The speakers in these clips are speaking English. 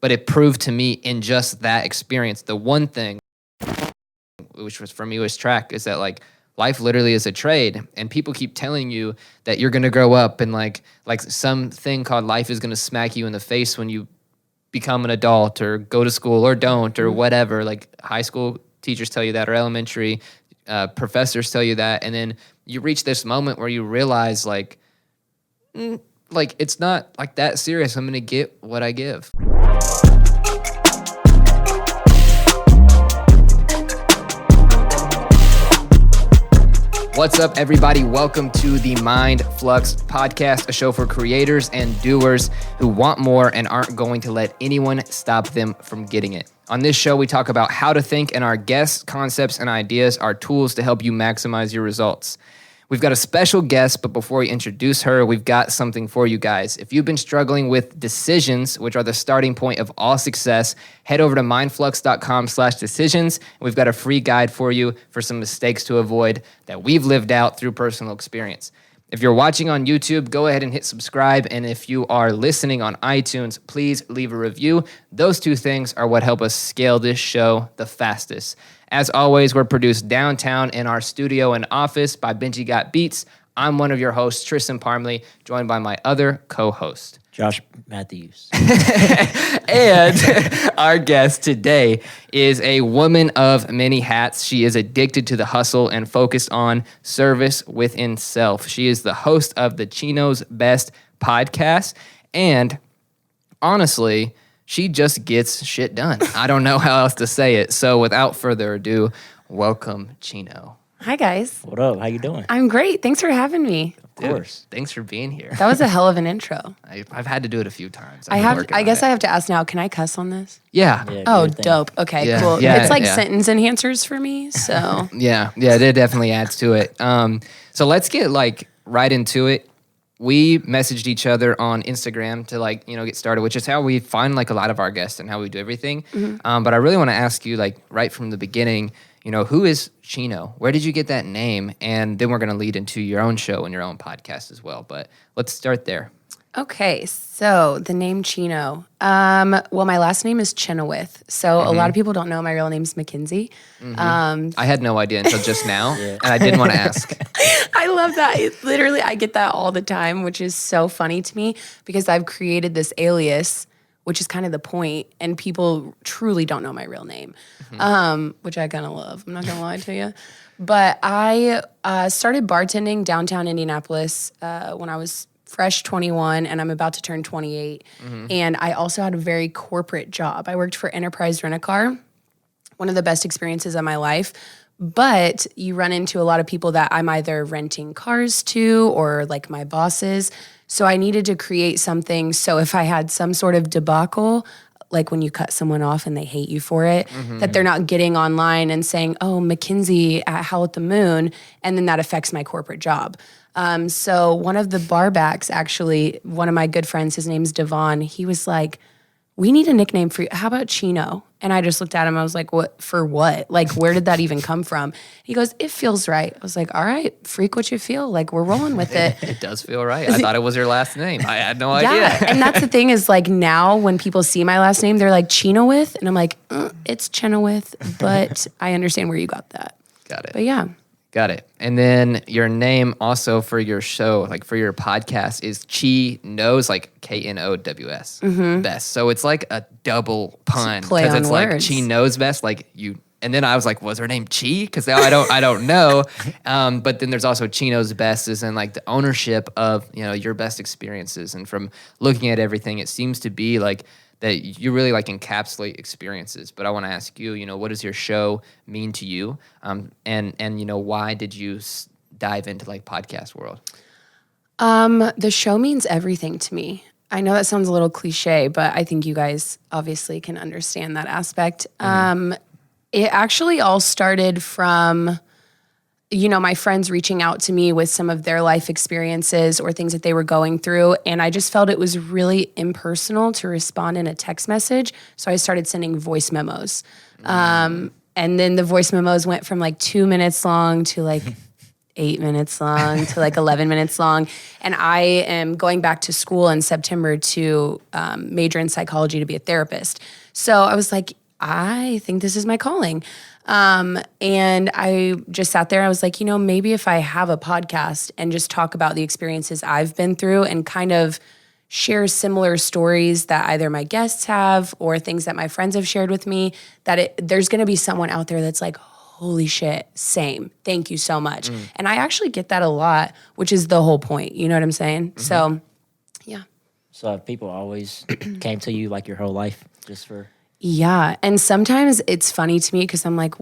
but it proved to me in just that experience, the one thing, which was for me was track, is that like life literally is a trade, and people keep telling you that you're gonna grow up and like something called life is gonna smack you in the face when you become an adult or go to school or don't or whatever. Like high school teachers tell you that, or elementary professors tell you that, and then you reach this moment where you realize like it's not like that serious. I'm gonna get what I give. What's up, everybody? Welcome to the Fluxed Podcast, a show for creators and doers who want more and aren't going to let anyone stop them from getting it. On this show, we talk about how to think, and our guests, concepts, and ideas are tools to help you maximize your results. We've got a special guest, but before we introduce her, we've got something for you guys. If you've been struggling with decisions, which are the starting point of all success, head over to mindflux.com/decisions. We've got a free guide for you for some mistakes to avoid that we've lived out through personal experience. If you're watching on YouTube, go ahead and hit subscribe. And if you are listening on iTunes, please leave a review. Those two things are what help us scale this show the fastest. As always, we're produced downtown in our studio and office by Benji Got Beats. I'm one of your hosts, Tristan Parmley, joined by my other co-host, Josh Matthews. And our guest today is a woman of many hats. She is addicted to the hustle and focused on service within self. She is the host of the Cheeknowsbest Podcast. And honestly, she just gets shit done. I don't know how else to say it. So without further ado, welcome, Cheeno. Hi, guys. What up? How you doing? I'm great. Thanks for having me. Of course. Thanks for being here. That was a hell of an intro. I've had to do it a few times. I guess I have to ask now, can I cuss on this? Yeah. Oh, dope. Okay, Yeah. cool. Yeah, it's like yeah. sentence enhancers for me, so. Yeah, it definitely adds to it. So let's get right into it. We messaged each other on Instagram to get started, which is how we find a lot of our guests and how we do everything. Mm-hmm. But I really want to ask you right from the beginning, who is Cheeno? Where did you get that name? And then we're going to lead into your own show and your own podcast as well. But let's start there. Okay, so the name Cheeno. Well, my last name is Chenoweth. So a lot of people don't know my real name's Mackenzie. Mm-hmm. I had no idea until just now, and I didn't want to ask. I love that. Literally, I get that all the time, which is so funny to me because I've created this alias, which is kind of the point, and people truly don't know my real name, which I kind of love. I'm not going to lie to you. But I started bartending downtown Indianapolis when I was fresh 21, and I'm about to turn 28. Mm-hmm. And I also had a very corporate job. I worked for Enterprise Rent-A-Car, one of the best experiences of my life. But you run into a lot of people that I'm either renting cars to or my bosses. So I needed to create something. So if I had some sort of debacle, like when you cut someone off and they hate you for it, that they're not getting online and saying, oh, Mackenzie at Howl at the Moon, and then that affects my corporate job. So one of the barbacks, actually, one of my good friends, his name's Devon, he was like, we need a nickname for you. How about Cheeno? And I just looked at him. I was like, what? For what? Where did that even come from? He goes, it feels right. I was like, all right, freak what you feel. We're rolling with it. It does feel right. I thought it was your last name. I had no idea. Yeah, and that's the thing is now when people see my last name, they're like, Chenoweth? And I'm like, it's Chenoweth, but I understand where you got that. Got it. But yeah. Got it. And then your name also for your show, for your podcast, is Cheeknows, Knows, best. So it's a double pun because it's Cheeknowsbest, you. And then I was like, was her name Chi? Because now I don't know. But then there's also Cheeknowsbest, is in the ownership of your best experiences. And from looking at everything, it seems to be that you really encapsulate experiences. But I want to ask you, what does your show mean to you? And why did you dive into podcast world? The show means everything to me. I know that sounds a little cliche, but I think you guys obviously can understand that aspect. It actually all started from my friends reaching out to me with some of their life experiences or things that they were going through. And I just felt it was really impersonal to respond in a text message. So I started sending voice memos. And then the voice memos went from 2 minutes long to 8 minutes long to like 11 minutes long. And I am going back to school in September to major in psychology to be a therapist. So I was like, I think this is my calling. And I just sat there. I was like, maybe if I have a podcast and just talk about the experiences I've been through and kind of share similar stories that either my guests have or things that my friends have shared with me, that there's going to be someone out there that's like, holy shit, same. Thank you so much. And I actually get that a lot, which is the whole point. You know what I'm saying? So, yeah. So have people always came to you like your whole life just for... Yeah. And sometimes it's funny to me because I'm like,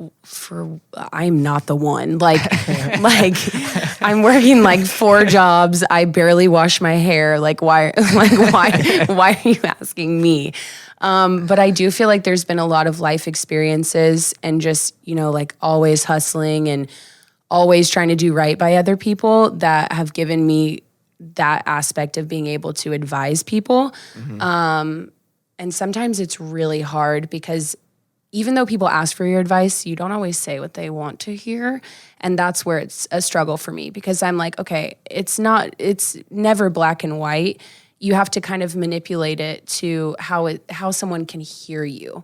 I'm not the one. Like I'm working like 4 jobs. I barely wash my hair. Why are you asking me? But I do feel like there's been a lot of life experiences and just, like always hustling and always trying to do right by other people that have given me that aspect of being able to advise people. And sometimes it's really hard because even though people ask for your advice, you don't always say what they want to hear. And that's where it's a struggle for me because I'm like, okay, it's never black and white. You have to kind of manipulate it to how someone can hear you.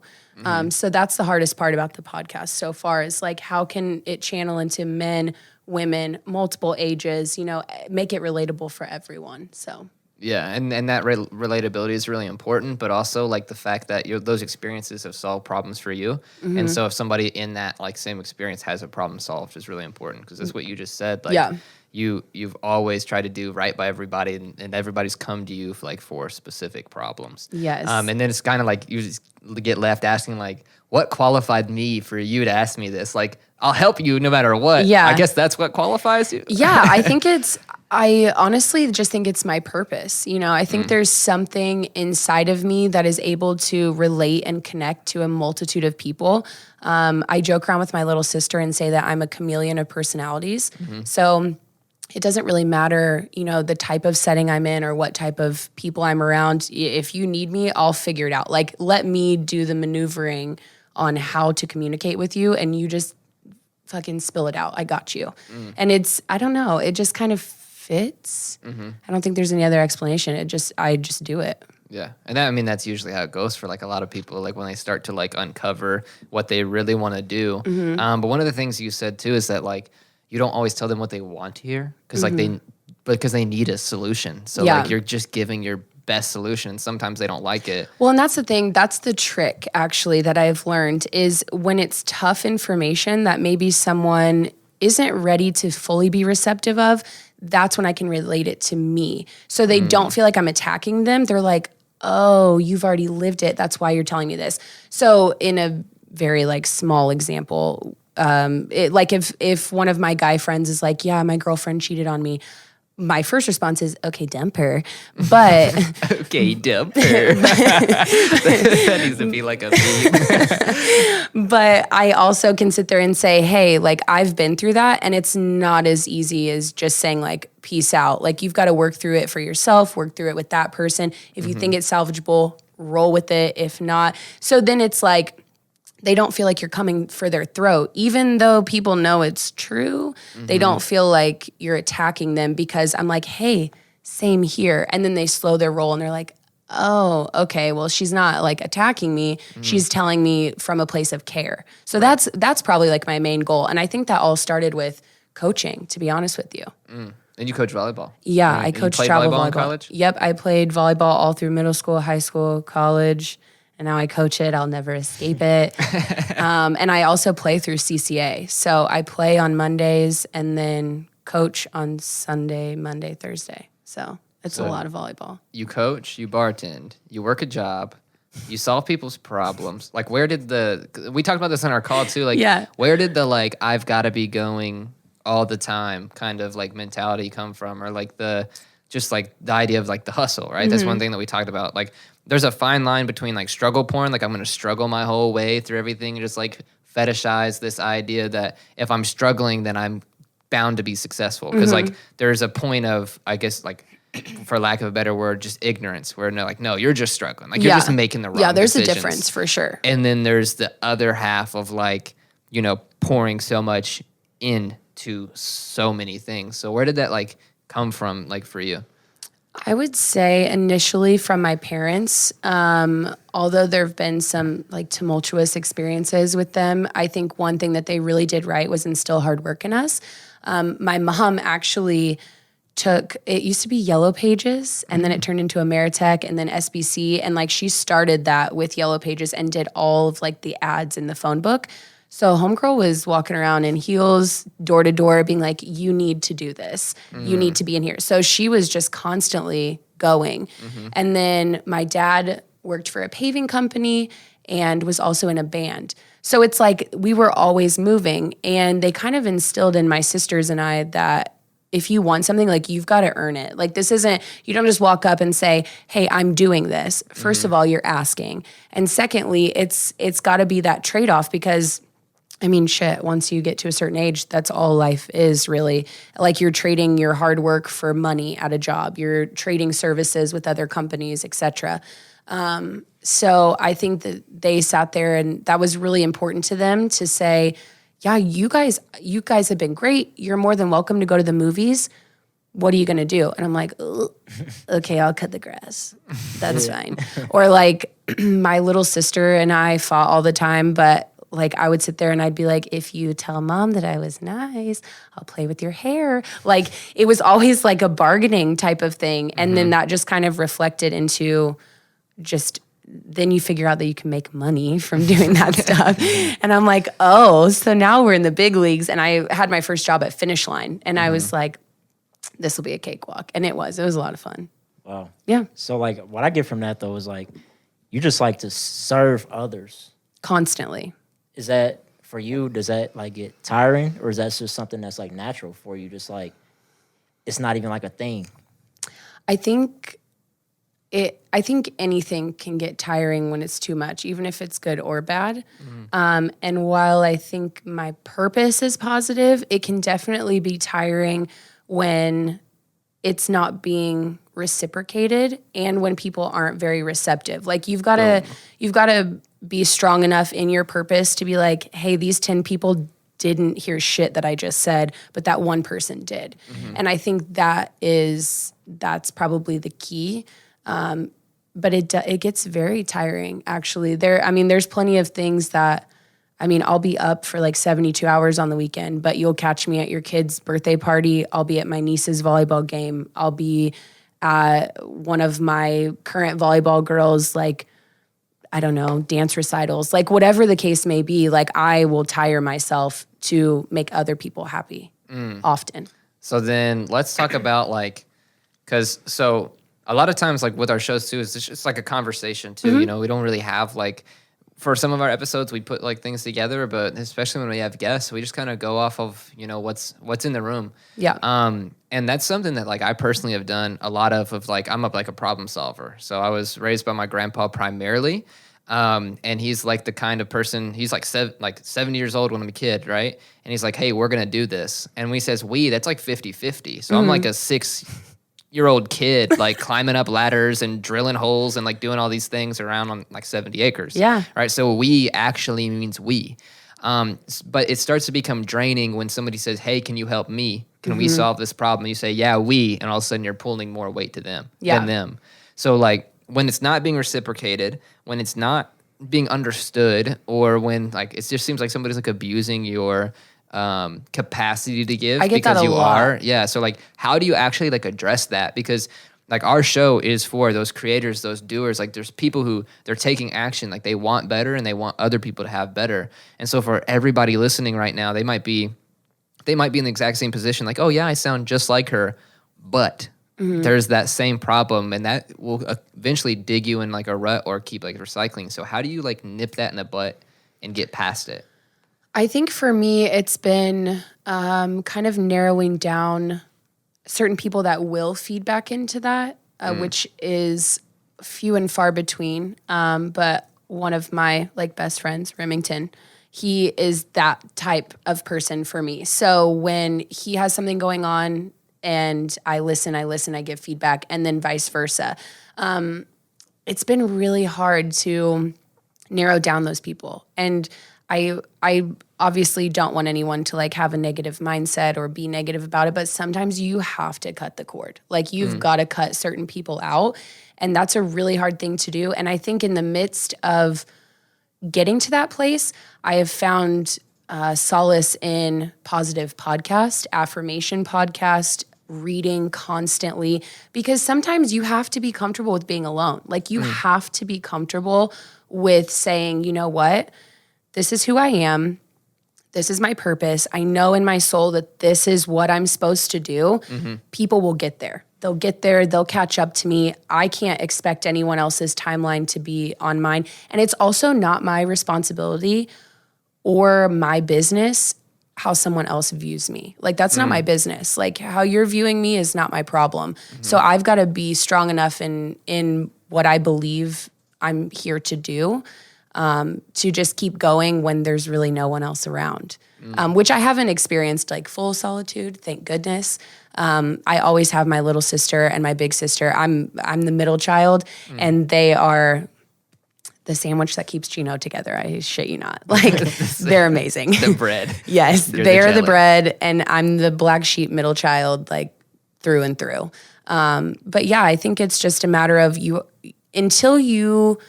So that's the hardest part about the podcast so far is like, how can it channel into men, women, multiple ages, make it relatable for everyone. So. Yeah, and that relatability is really important, but also like the fact that those experiences have solved problems for you. And so if somebody in that like same experience has a problem solved is really important because that's what you just said. Like you've always tried to do right by everybody and everybody's come to you for specific problems. Yes. And then it's kind of like you just get left asking like, what qualified me for you to ask me this? Like, I'll help you no matter what. Yeah. I guess that's what qualifies you. Yeah, I honestly just think it's my purpose. I think there's something inside of me that is able to relate and connect to a multitude of people. I joke around with my little sister and say that I'm a chameleon of personalities. So it doesn't really matter, the type of setting I'm in or what type of people I'm around. If you need me, I'll figure it out. Like, let me do the maneuvering on how to communicate with you and you just fucking spill it out. I got you. And I don't know, it just kind of fits. I don't think there's any other explanation. I just do it. Yeah. And that's usually how it goes for like a lot of people, like when they start to like uncover what they really want to do. But one of the things you said too is that like, you don't always tell them what they want to hear because they need a solution. So like you're just giving your best solution. Sometimes they don't like it. Well, and that's the thing. That's the trick actually that I've learned is when it's tough information that maybe someone isn't ready to fully be receptive of, that's when I can relate it to me. So they don't feel like I'm attacking them. They're like, oh, you've already lived it. That's why you're telling me this. So in a very like small example, if one of my guy friends is like, yeah, my girlfriend cheated on me, my first response is, okay, dump her. But okay, dump her. That needs to be like a meme. But I also can sit there and say, hey, like I've been through that and it's not as easy as just saying like, peace out. Like you've got to work through it for yourself, work through it with that person. If you think it's salvageable, roll with it. If not, so then it's like, they don't feel like you're coming for their throat. Even though people know it's true, they don't feel like you're attacking them because I'm like, hey, same here. And then they slow their roll and they're like, oh, okay, well, she's not like attacking me. She's telling me from a place of care. So that's probably like my main goal. And I think that all started with coaching, to be honest with you. And you coach volleyball? Yeah, I coached travel volleyball. In college? Yep, I played volleyball all through middle school, high school, college. And now I coach it. I'll never escape it. And I also play through CCA. So I play on Mondays and then coach on Sunday, Monday, Thursday. So it's a lot of volleyball. You coach, you bartend, you work a job, you solve people's problems. Like we talked about this on our call too. Like where did the like, I've got to be going all the time kind of like mentality come from? Or like the idea of like the hustle, right? That's one thing that we talked about. Like there's a fine line between like struggle porn, like I'm going to struggle my whole way through everything and just like fetishize this idea that if I'm struggling, then I'm bound to be successful. Because like there's a point of, I guess like for lack of a better word, just ignorance where they're like, no, you're just struggling. Like you're just making the wrong there's decisions. a difference for sure. And then there's the other half of like, pouring so much into to so many things. So where did that like come from, like for you? I would say initially from my parents, although there have been some like tumultuous experiences with them, I think one thing that they really did right was instill hard work in us. My mom actually it used to be Yellow Pages, and then it turned into Ameritech and then SBC. And like she started that with Yellow Pages and did all of like the ads in the phone book. So homegirl was walking around in heels, door to door, being like, you need to do this. You need to be in here. So she was just constantly going. And then my dad worked for a paving company and was also in a band. So it's like we were always moving. And they kind of instilled in my sisters and I that if you want something, like you've got to earn it. Like this isn't, you don't just walk up and say, hey, I'm doing this. First of all, you're asking. And secondly, it's got to be that trade-off because I mean, shit, once you get to a certain age, that's all life is really. Like you're trading your hard work for money at a job. You're trading services with other companies, et cetera. So I think that they sat there and that was really important to them to say, yeah, you guys have been great. You're more than welcome to go to the movies. What are you going to do? And I'm like, okay, I'll cut the grass. That's fine. Or like my little sister and I fought all the time, but like I would sit there and I'd be like, if you tell mom that I was nice, I'll play with your hair. Like it was always like a bargaining type of thing. And then that just kind of reflected into just, then you figure out that you can make money from doing that stuff. And I'm like, oh, so now we're in the big leagues. And I had my first job at Finish Line. And I was like, this will be a cakewalk. And it was a lot of fun. Wow. Yeah. So like what I get from that though is like, you just like to serve others. Constantly. Is that for you? Does that like get tiring, or is that just something that's like natural for you? Just like it's not even like a thing. I think anything can get tiring when it's too much, even if it's good or bad. And while I think my purpose is positive, it can definitely be tiring when it's not being reciprocated and when people aren't very receptive. Like you've got to be strong enough in your purpose to be like, hey, these 10 people didn't hear shit that I just said, but that one person did. And I think that's probably the key. But it gets very tiring, actually. There's plenty of things that, I'll be up for like 72 hours on the weekend, but you'll catch me at your kid's birthday party. I'll be at my niece's volleyball game. I'll be at one of my current volleyball girls, like, I don't know, dance recitals, like whatever the case may be, like I will tire myself to make other people happy often. So then let's talk about like, so a lot of times like with our shows too, it's just like a conversation too, you know, we don't really have like, for some of our episodes, we put like things together, but especially when we have guests, we just kind of go off of, you know, what's in the room. Yeah. And that's something that like I personally have done a lot of like, I'm like a problem solver. So I was raised by my grandpa primarily. And he's like the kind of person, he's like 70 years old when I'm a kid, right? And he's like, hey, we're going to do this. And when he says we, that's like 50-50. So I'm like a 6-year-old kid, like climbing up ladders and drilling holes and like doing all these things around on like 70 acres. Yeah. Right. So we actually means we. But it starts to become draining when somebody says, hey, can you help me? Can we solve this problem? And you say, yeah, we, and all of a sudden you're pulling more weight to them than them. So like when it's not being reciprocated, when it's not being understood, or when like it just seems like somebody's like abusing your capacity to give I get because that a you lot. are. Yeah. So like how do you actually like address that? Because like our show is for those creators, those doers. Like there's people who they're taking action, like they want better and they want other people to have better. And so for everybody listening right now, they might be in the exact same position. Like, oh yeah, I sound just like her, but there's that same problem, and that will eventually dig you in like a rut or keep like recycling. So how do you like nip that in the butt and get past it? I think for me, it's been kind of narrowing down certain people that will feed back into that, which is few and far between. But one of my like best friends, Remington, he is that type of person for me. So when he has something going on and I listen, I give feedback, and then vice versa. It's been really hard to narrow down those people. And I obviously don't want anyone to like have a negative mindset or be negative about it, but sometimes you have to cut the cord. Like you've got to cut certain people out, and that's a really hard thing to do. And I think in the midst of getting to that place, I have found solace in positive podcast, affirmation podcast, reading constantly, because sometimes you have to be comfortable with being alone. Like you have to be comfortable with saying, you know what? This is who I am. This is my purpose. I know in my soul that this is what I'm supposed to do. People will get there. They'll get there. They'll catch up to me. I can't expect anyone else's timeline to be on mine. And it's also not my responsibility or my business how someone else views me. Like that's not my business. Like how you're viewing me is not my problem. So I've got to be strong enough in what I believe I'm here to do. To just keep going when there's really no one else around, which I haven't experienced like full solitude, thank goodness. I always have my little sister and my big sister. I'm the middle child, and they are the sandwich that keeps Cheeno together. I shit you not. Like they're amazing. The bread. Yes, they're the bread, and I'm the black sheep middle child, like through and through. But yeah, I think it's just a matter of until you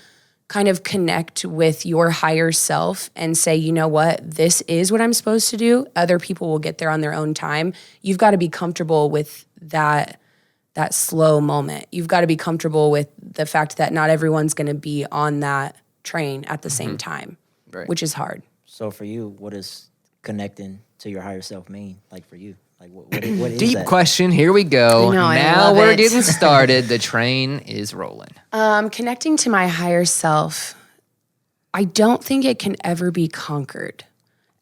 kind of connect with your higher self and say, you know what, this is what I'm supposed to do. Other people will get there on their own time. You've got to be comfortable with that slow moment. You've got to be comfortable with the fact that not everyone's going to be on that train at the same time, which is hard. So for you, what does connecting to your higher self mean? Like for you? Like what is Deep that? question. Here we go. I know, I now love we're it. getting started. The train is rolling. Connecting to my higher self, I don't think it can ever be conquered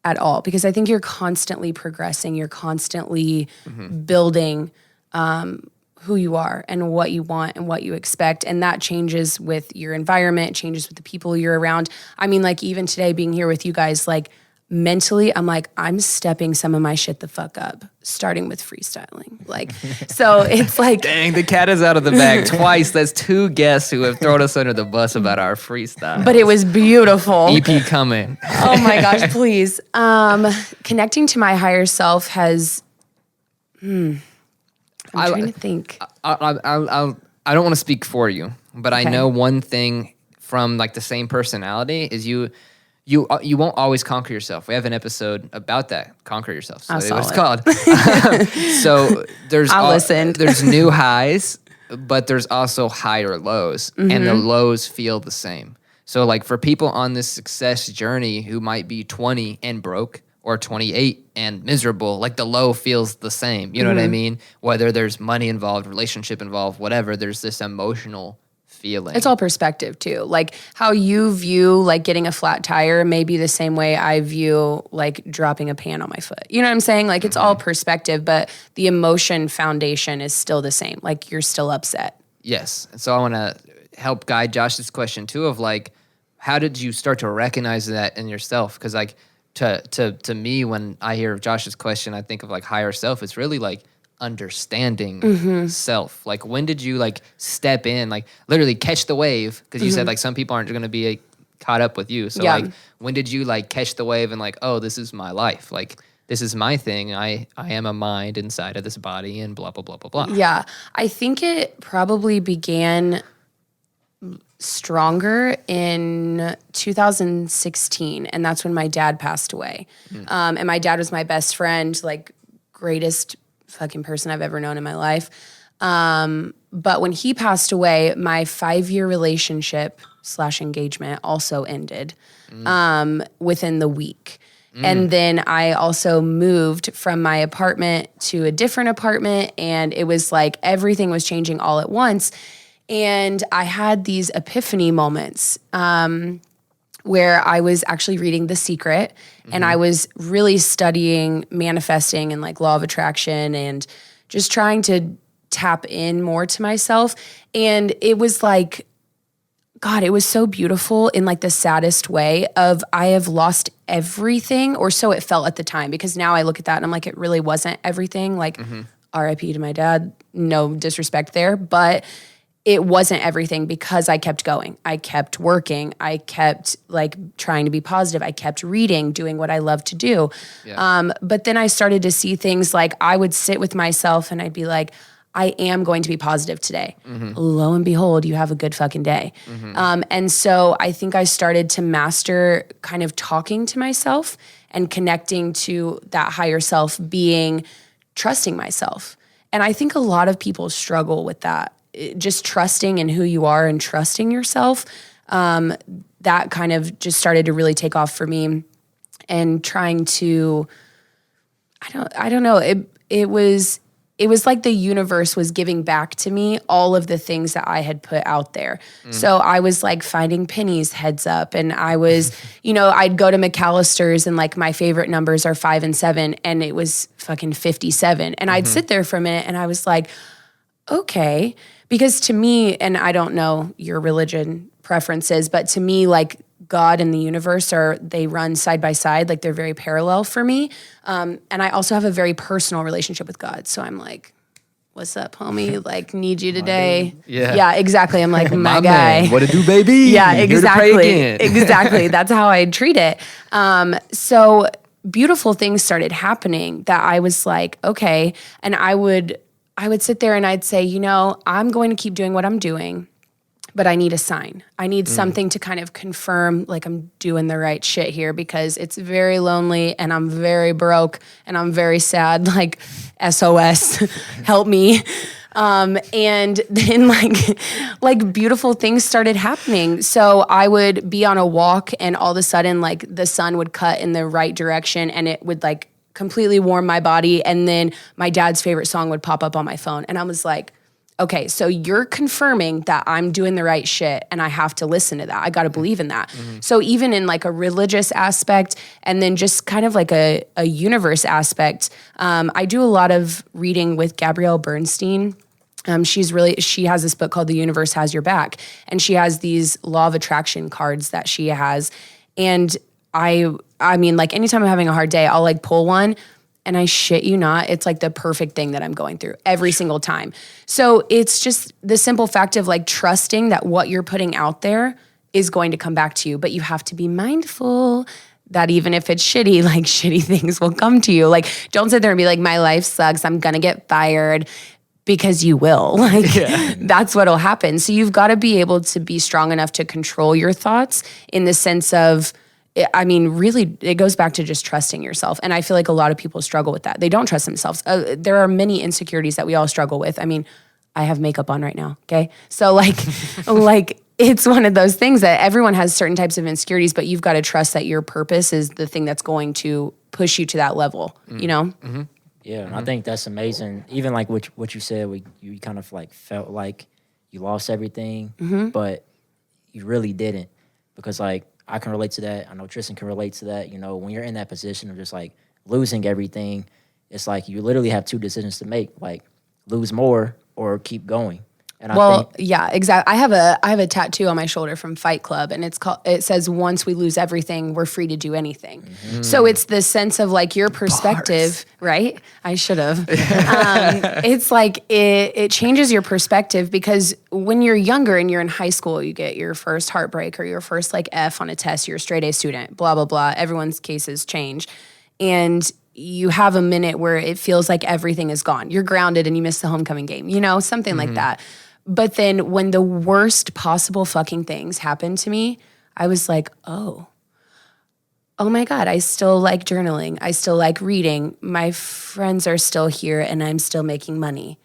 at all, because I think you're constantly progressing. You're constantly building who you are and what you want and what you expect. And that changes with your environment, changes with the people you're around. I mean, like even today being here with you guys, like mentally, I'm like, I'm stepping some of my shit the fuck up, starting with freestyling. Like, so it's like, Dang, the cat is out of the bag twice. That's 2 guests who have thrown us under the bus about our freestyle. but it was beautiful. EP coming. Oh my gosh, please. Connecting to my higher self has, I'm trying to think. I don't want to speak for you, but I Okay. know one thing from like the same personality is you won't always conquer yourself. We have an episode about that, conquer yourself. So that's what it's called. So there's new highs, but there's also higher lows, and the lows feel the same. So like for people on this success journey who might be 20 and broke or 28 and miserable, like the low feels the same. You know what I mean? Whether there's money involved, relationship involved, whatever, there's this emotional feeling. It's all perspective too. Like how you view like getting a flat tire may be the same way I view like dropping a pan on my foot. You know what I'm saying? Like it's all perspective, but the emotion foundation is still the same. Like you're still upset. Yes. And so I want to help guide Josh's question too of like, how did you start to recognize that in yourself? Because like to me, when I hear Josh's question, I think of like higher self. It's really like understanding self. Like when did you like step in, like literally catch the wave? Because you said like some people aren't going to be caught up with you. So like when did you like catch the wave and like, oh, this is my life. Like this is my thing. I am a mind inside of this body and blah, blah, blah, blah, blah. Yeah. I think it probably began stronger in 2016. And that's when my dad passed away. And my dad was my best friend, like greatest fucking person I've ever known in my life. But when he passed away, my 5-year relationship / engagement also ended within the week. And then I also moved from my apartment to a different apartment, and it was like everything was changing all at once. And I had these epiphany moments where I was actually reading The Secret, and I was really studying manifesting and like law of attraction and just trying to tap in more to myself. And it was like, God, it was so beautiful in like the saddest way of I have lost everything, or so it felt at the time, because now I look at that and I'm like, it really wasn't everything. Like RIP to my dad, no disrespect there, but it wasn't everything because I kept going. I kept working. I kept like trying to be positive. I kept reading, doing what I love to do. Yeah. But then I started to see things like I would sit with myself and I'd be like, I am going to be positive today. Lo and behold, you have a good fucking day. And so I think I started to master kind of talking to myself and connecting to that higher self, being trusting myself. And I think a lot of people struggle with that. Just trusting in who you are and trusting yourself, that kind of just started to really take off for me. And trying to, I don't know. It was like the universe was giving back to me all of the things that I had put out there. So I was like finding pennies heads up, and I was, I'd go to McAllister's and like my favorite numbers are 5 and 7, and it was fucking 57. And I'd sit there for a minute and I was like, okay. Because to me, and I don't know your religion preferences, but to me, like God and the universe they run side by side, like they're very parallel for me. And I also have a very personal relationship with God. So I'm like, what's up, homie? Like, need you today. Yeah, exactly. I'm like, my guy. Man, what to do, baby? Yeah, exactly. Exactly. That's how I treat it. So beautiful things started happening that I was like, okay. And I would sit there and I'd say, I'm going to keep doing what I'm doing, but I need a sign. I need something to kind of confirm like I'm doing the right shit here, because it's very lonely and I'm very broke and I'm very sad, like SOS, help me. And then like beautiful things started happening. So I would be on a walk and all of a sudden like the sun would cut in the right direction and it would like completely warm my body. And then my dad's favorite song would pop up on my phone. And I was like, okay, so you're confirming that I'm doing the right shit and I have to listen to that. I got to believe in that. So even in like a religious aspect and then just kind of like a universe aspect, I do a lot of reading with Gabrielle Bernstein. She has this book called The Universe Has Your Back. And she has these law of attraction cards that she has. And I mean, like anytime I'm having a hard day, I'll like pull one and I shit you not, it's like the perfect thing that I'm going through every single time. So it's just the simple fact of like trusting that what you're putting out there is going to come back to you, but you have to be mindful that even if it's shitty, like shitty things will come to you. Like don't sit there and be like, my life sucks, I'm gonna get fired. Because you will. That's what'll happen. So you've got to be able to be strong enough to control your thoughts in the sense of, I mean, really, it goes back to just trusting yourself. And I feel like a lot of people struggle with that. They don't trust themselves. There are many insecurities that we all struggle with. I mean, I have makeup on right now, okay? So like it's one of those things that everyone has certain types of insecurities, but you've got to trust that your purpose is the thing that's going to push you to that level, you know? Mm-hmm. Yeah, and I think that's amazing. Even like what you said, you kind of like felt like you lost everything, but you really didn't. Because like I can relate to that. I know Tristan can relate to that. You know, when you're in that position of just like losing everything, it's like you literally have two decisions to make, like lose more or keep going. And yeah, exactly. I have a tattoo on my shoulder from Fight Club, and it says, once we lose everything, we're free to do anything. Mm-hmm. So it's the sense of like your perspective, bars. Right? I should have. It's like it changes your perspective, because when you're younger and you're in high school, you get your first heartbreak or your first like F on a test, you're a straight A student, blah, blah, blah. Everyone's cases change. And you have a minute where it feels like everything is gone. You're grounded and you miss the homecoming game, something like that. But then when the worst possible fucking things happened to me, I was like, oh my God, I still like journaling. I still like reading. My friends are still here and I'm still making money.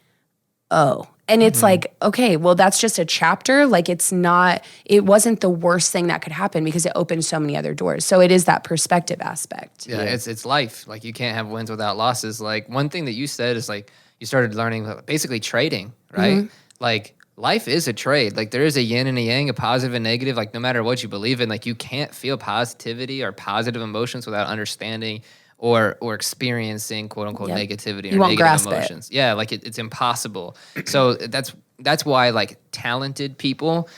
Oh. And it's like, okay, well, that's just a chapter. Like it wasn't the worst thing that could happen, because it opened so many other doors. So it is that perspective aspect. Yeah, it's life. Like you can't have wins without losses. Like one thing that you said is like you started learning basically trading, right? Mm-hmm. Like life is a trade. Like there is a yin and a yang, a positive and negative. Like no matter what you believe in, like you can't feel positivity or positive emotions without understanding or experiencing quote unquote negativity or negative emotions. Yeah, like it's impossible. So that's why like talented people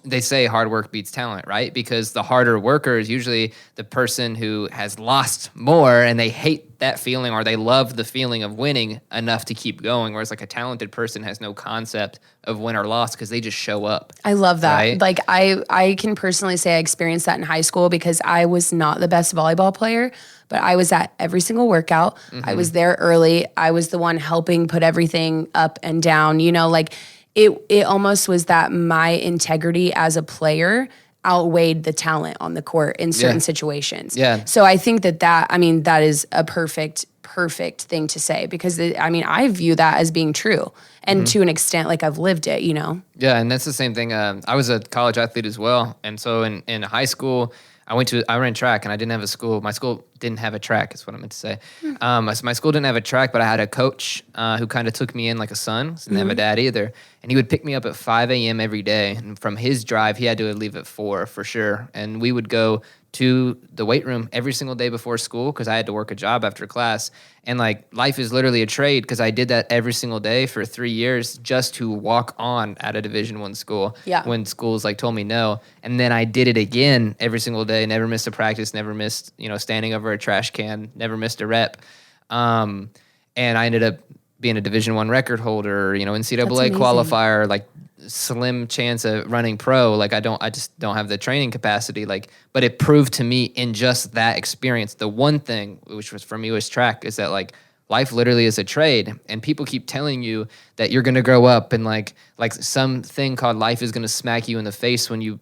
they say hard work beats talent, right? Because the harder worker is usually the person who has lost more and they hate that feeling, or they love the feeling of winning enough to keep going. Whereas like a talented person has no concept of win or loss because they just show up. I love that. Right? Like I can personally say I experienced that in high school because I was not the best volleyball player, but I was at every single workout. I was there early. I was the one helping put everything up and down. You know, like it almost was that my integrity as a player outweighed the talent on the court in certain situations. Yeah. So I think that is a perfect thing to say because I view that as being true. And to an extent, like I've lived it, you know? Yeah, and that's the same thing. I was a college athlete as well. And so in high school, I ran track and I didn't have a school. My school didn't have a track is what I meant to say. My school didn't have a track, but I had a coach who kind of took me in like a son. So didn't have a dad either. And he would pick me up at 5 a.m. every day. And from his drive, he had to leave at 4 for sure. And we would go to the weight room every single day before school because I had to work a job after class. And like life is literally a trade because I did that every single day for 3 years just to walk on at a Division I school when schools like told me no. And then I did it again every single day, never missed a practice, never missed, standing over a trash can, never missed a rep. And I ended up being a Division I record holder, NCAA qualifier, like slim chance of running pro. Like I just don't have the training capacity. Like, but it proved to me in just that experience, the one thing which was for me was track is that like life literally is a trade, and people keep telling you that you're gonna grow up and like something called life is gonna smack you in the face when you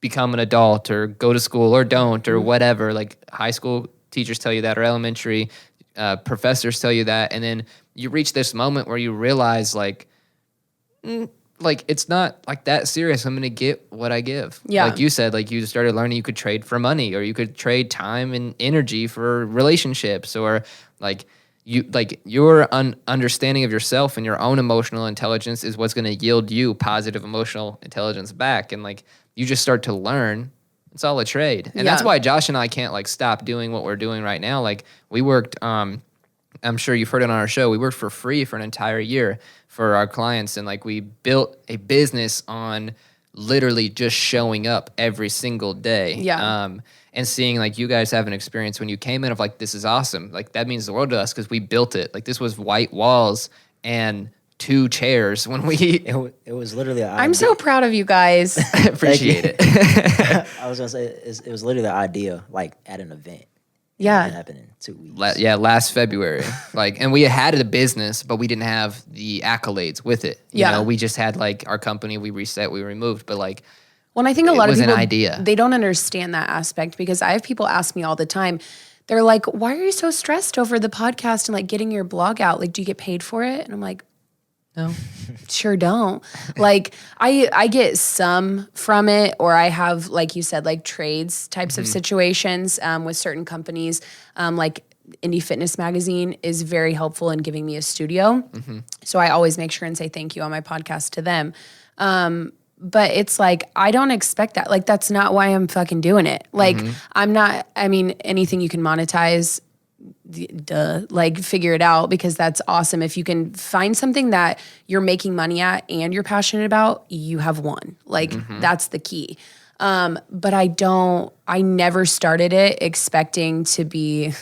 become an adult or go to school or don't or whatever. Like high school teachers tell you that, or elementary professors tell you that, and then you reach this moment where you realize like it's not like that serious. I'm going to get what I give. Yeah. Like you said, like you started learning you could trade for money, or you could trade time and energy for relationships, or like your understanding of yourself and your own emotional intelligence is what's going to yield you positive emotional intelligence back. And like you just start to learn. It's all a trade. And that's why Josh and I can't like stop doing what we're doing right now. Like we worked, I'm sure you've heard it on our show. We worked for free for an entire year for our clients. And like we built a business on literally just showing up every single day. Yeah. And seeing like you guys have an experience when you came in of like, this is awesome. Like that means the world to us because we built it. Like this was white walls and 2 chairs when we... It was literally... I'm so proud of you guys. Appreciate it. I was going to say, it was literally the idea like at an event. Yeah. It happened in 2 weeks. Last February. And we had a business, but we didn't have the accolades with it. You know, we just had like our company, we reset, we removed, but like... Well, I think a lot of people, an idea. They don't understand that aspect because I have people ask me all the time, they're like, why are you so stressed over the podcast and like getting your blog out? Like, do you get paid for it? And I'm like, no, sure don't. Like I get some from it, or I have, like you said, like trades types of situations with certain companies. Like Indie Fitness Magazine is very helpful in giving me a studio. So I always make sure and say thank you on my podcast to them. But it's like, I don't expect that. Like, that's not why I'm fucking doing it. Like, anything you can monetize, like figure it out, because that's awesome. If you can find something that you're making money at and you're passionate about, you have won. Like that's the key. But I never started it expecting to be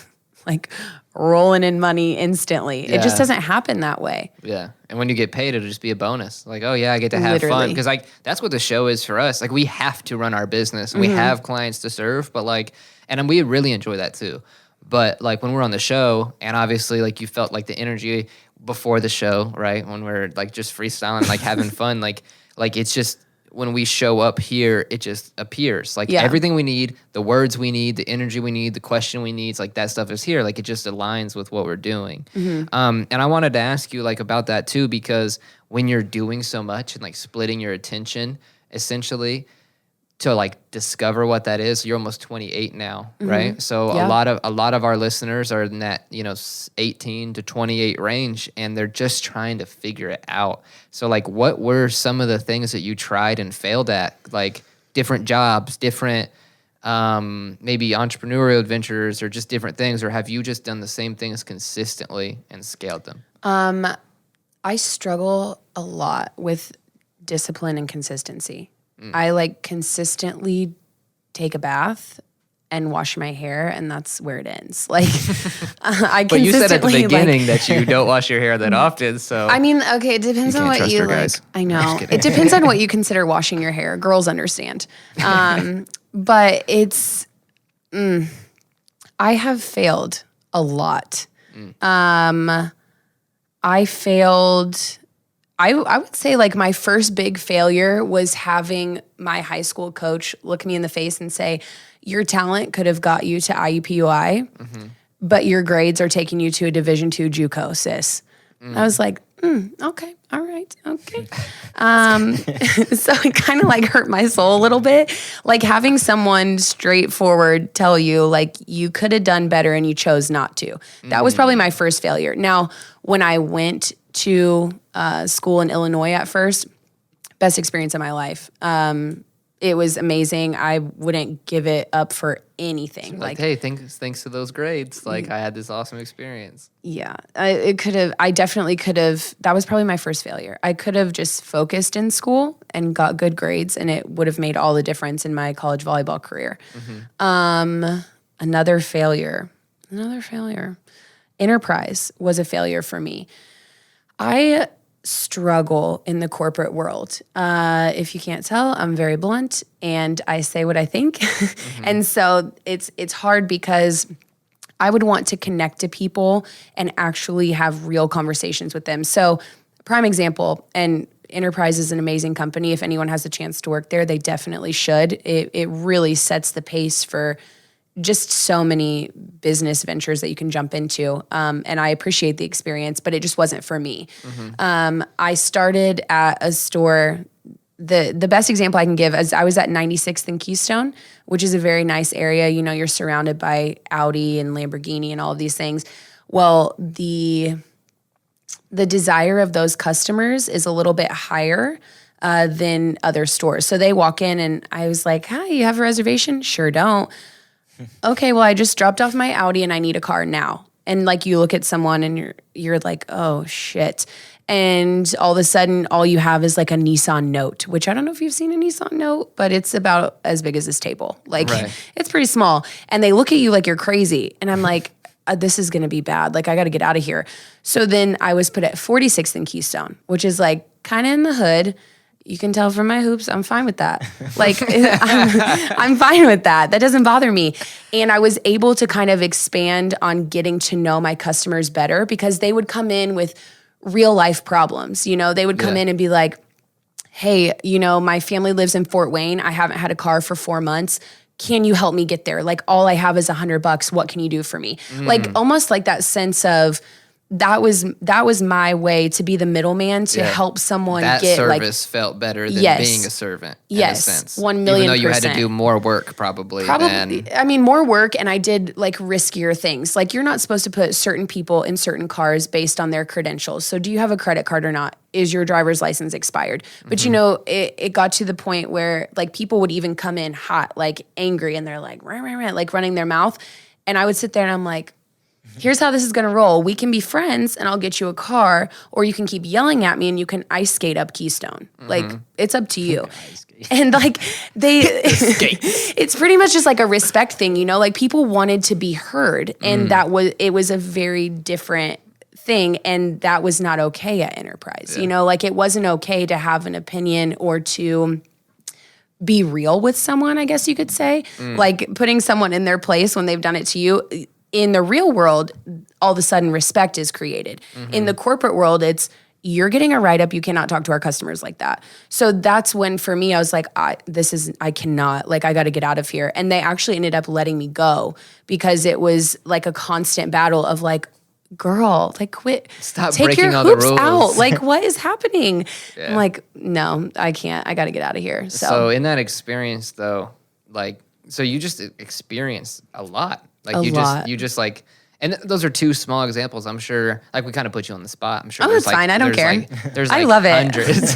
like rolling in money instantly. It just doesn't happen that way. Yeah. And when you get paid, it'll just be a bonus. Like, oh yeah, I get to have fun. Because like that's what the show is for us. Like we have to run our business. We have clients to serve, but like, and we really enjoy that too. But like when we're on the show, and obviously like you felt like the energy before the show, right? When we're like just freestyling, like having fun, like it's just when we show up here, it just appears. Like everything we need, the words we need, the energy we need, the question we need, it's like that stuff is here. Like it just aligns with what we're doing. And I wanted to ask you like about that too, because when you're doing so much and like splitting your attention, essentially, to like discover what that is. You're almost 28 now, right? So a lot of our listeners are in that 18 to 28 range, and they're just trying to figure it out. So like, what were some of the things that you tried and failed at? Like different jobs, different maybe entrepreneurial adventures, or just different things, or have you just done the same things consistently and scaled them? I struggle a lot with discipline and consistency. I like consistently take a bath and wash my hair, and that's where it ends. Like, I But you said at the consistently, beginning that you don't wash your hair that often, so I mean, okay, it depends on can't what trust you her, like. guys. I know. It depends on what you consider washing your hair. Girls understand. But it's, I have failed a lot. I failed, I would say like my first big failure was having my high school coach look me in the face and say, your talent could have got you to IUPUI, but your grades are taking you to a Division II JUCO, sis. I was like, okay, all right, okay. So it kind of like hurt my soul a little bit. Like having someone straightforward tell you like you could have done better and you chose not to. That was probably my first failure. Now, when I went to school in Illinois at first, best experience of my life. It was amazing. I wouldn't give it up for anything. like, hey, thanks to those grades, like I had this awesome experience. Yeah, I definitely could have. That was probably my first failure. I could have just focused in school and got good grades, and it would have made all the difference in my college volleyball career. Another failure. Enterprise was a failure for me. I struggle in the corporate world. If you can't tell, I'm very blunt and I say what I think. And so it's hard because I would want to connect to people and actually have real conversations with them. So prime example, and Enterprise is an amazing company. If anyone has a chance to work there, they definitely should. It really sets the pace for just so many business ventures that you can jump into. And I appreciate the experience, but it just wasn't for me. I started at a store. The best example I can give is I was at 96th and Keystone, which is a very nice area. You know, you're surrounded by Audi and Lamborghini and all of these things. Well, the desire of those customers is a little bit higher than other stores. So they walk in and I was like, hi, you have a reservation? Sure don't. Okay, well, I just dropped off my Audi and I need a car now. And like you look at someone and you're like, oh shit. And all of a sudden, all you have is like a Nissan Note, which I don't know if you've seen a Nissan Note, but it's about as big as this table. Like It's pretty small. And they look at you like you're crazy. And I'm like, this is going to be bad. Like I got to get out of here. So then I was put at 46th and Keystone, which is like kind of in the hood. You can tell from my hoops, I'm fine with that. Like, I'm fine with that. That doesn't bother me. And I was able to kind of expand on getting to know my customers better because they would come in with real life problems. You know, they would come in and be like, hey, you know, my family lives in Fort Wayne. I haven't had a car for 4 months. Can you help me get there? Like, all I have is $100. What can you do for me? Like, almost like that sense of, that was my way to be the middleman to help someone that get service felt better than being a servant. Yes, in a sense. 1,000,000%. Even though you had to do more work, probably. I mean, more work, and I did like riskier things. Like you're not supposed to put certain people in certain cars based on their credentials. So, do you have a credit card or not? Is your driver's license expired? But you know, it got to the point where like people would even come in hot, like angry, and they're like, rah, like running their mouth, and I would sit there and I'm like, here's how this is going to roll. We can be friends and I'll get you a car, or you can keep yelling at me and you can ice skate up Keystone. Like, it's up to you. And like it's pretty much just like a respect thing, you know, like people wanted to be heard, and it was a very different thing. And that was not okay at Enterprise. You know, like it wasn't okay to have an opinion or to be real with someone, I guess you could say, like putting someone in their place when they've done it to you. In the real world, all of a sudden respect is created. In the corporate world, it's you're getting a write-up. You cannot talk to our customers like that. So that's when, for me, I was like, I cannot, like, I got to get out of here. And they actually ended up letting me go because it was like a constant battle of like, girl, like quit. Stop take breaking your all the hoops rules. out. Like, what is happening? I'm like, no, I can't. I got to get out of here. So in that experience, though, like, so you just experienced a lot. Like you just like, and those are two small examples. I'm sure, like we kind of put you on the spot. I'm sure. Oh, it's fine. I don't care. There's I like love it. hundreds.